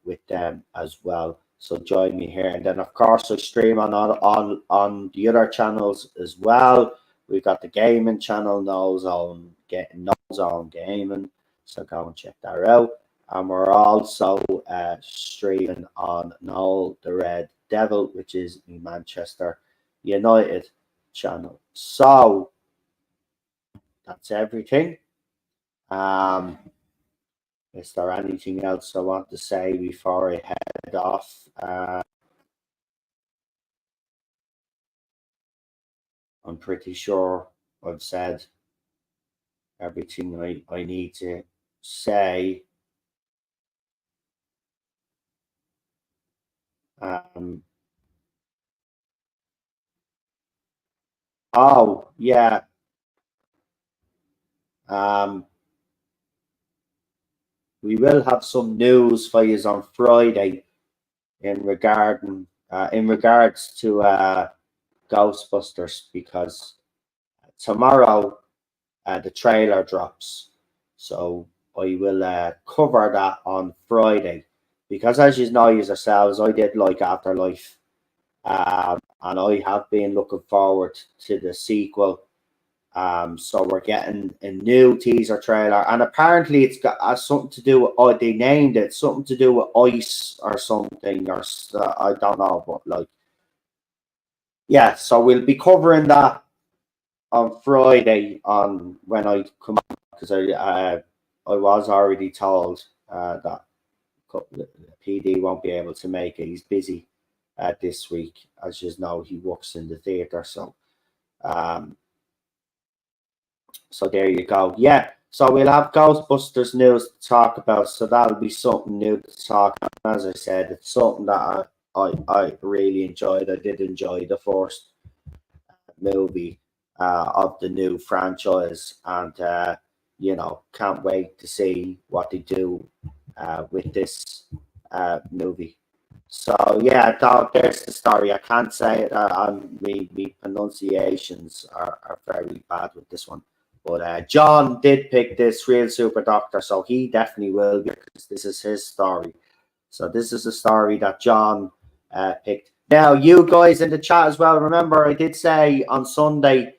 with them as well. So join me here, and then of course I stream on the other channels as well. We've got the gaming channel, Noel Zone Gaming, so go and check that out. And we're also streaming on Noel the Red Devil, which is the Manchester United channel. So that's everything. Is there anything else I want to say before I head off? I'm pretty sure I've said everything I need to say. Oh, yeah. We will have some news for you on Friday in regards to Ghostbusters, because tomorrow the trailer drops. So I will cover that on Friday, because as you know yourselves, I did like Afterlife, and I have been looking forward to the sequel. So we're getting a new teaser trailer, and apparently it's got something to do with, oh, they named it something to do with ice or something, or I don't know, but like, yeah. So we'll be covering that on Friday on when I come, because I was already told that the PD won't be able to make it. He's busy this week, as you know. He works in the theatre, so. So there you go. Yeah. So we'll have Ghostbusters news to talk about. So that'll be something new to talk about. As I said, it's something that I really enjoyed. I did enjoy the first movie of the new franchise, and can't wait to see what they do with this movie. So yeah, there's the story. I can't say it. Me pronunciations are very bad with this one. But John did pick this Real Super Doctor, so he definitely will be, because this is his story. So this is a story that John picked. Now, you guys in the chat as well, remember I did say on Sunday,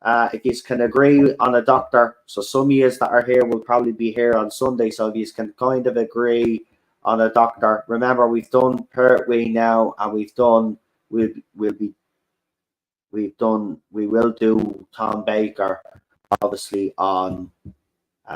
if you can agree on a doctor, so some of you that are here will probably be here on Sunday, so if you can kind of agree on a doctor. Remember, we've done Pertwee now, and we will do Tom Baker, obviously, on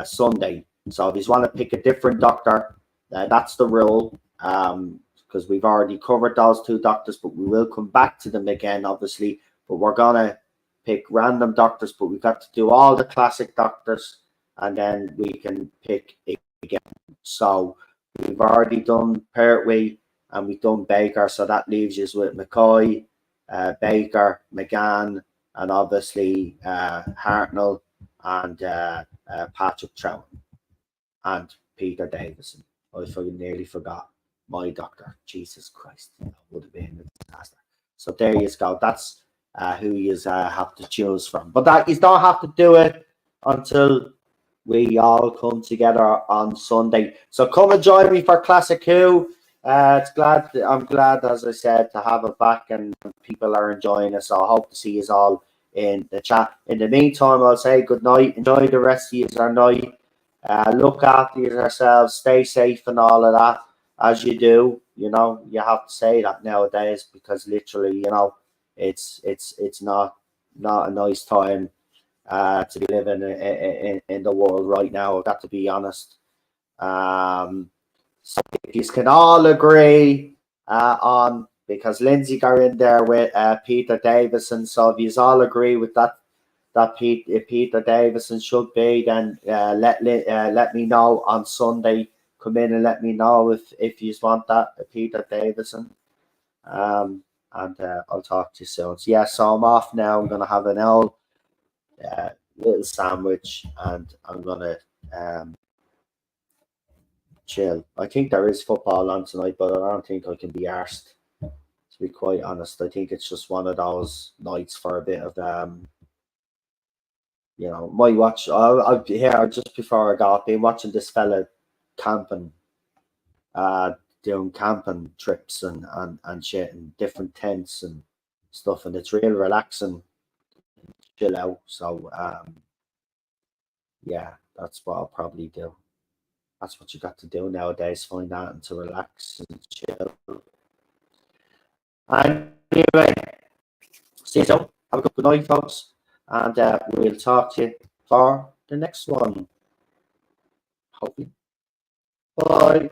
Sunday. So if you want to pick a different doctor, that's the rule, because we've already covered those two doctors, but we will come back to them again, obviously. But we're gonna pick random doctors, but we've got to do all the classic doctors, and then we can pick again. So we've already done Pertwee and we've done Baker, so that leaves us with McCoy, Baker, McGann, and obviously Hartnell, and Patrick Troughton, and Peter Davison. I nearly forgot my doctor. Jesus Christ, that would have been a disaster. So there you go. That's who you have to choose from. But that you don't have to do it until we all come together on Sunday. So come and join me for Classic Who. I'm glad, as I said, to have it back, and people are enjoying it. So I hope to see you all in the chat. In the meantime, I'll say good night. Enjoy the rest of your night. Look after yourselves. Stay safe and all of that, as you do. You know, you have to say that nowadays, because literally, it's not a nice time to be living in the world right now. I've got to be honest. So if you can all agree on, because Lindsay got in there with Peter Davison, so if you all agree with that Peter Davison should be, then let me know on Sunday. Come in and let me know if you want that Peter Davison. And I'll talk to you soon. So, yeah, so I'm off now. I'm gonna have an little sandwich, and I'm gonna chill. I think there is football on tonight, but I don't think I can be arsed, to be quite honest. I think it's just one of those nights for a bit of my watch. Just before I got, I've been watching this fella camping, doing camping trips and shit, and different tents and stuff, and it's real relaxing, chill out. So yeah, that's what I'll probably do. That's what you got to do nowadays, find out and to relax and chill. Anyway, see you soon. Have a good night, folks, and we'll talk to you for the next one, hopefully. Bye.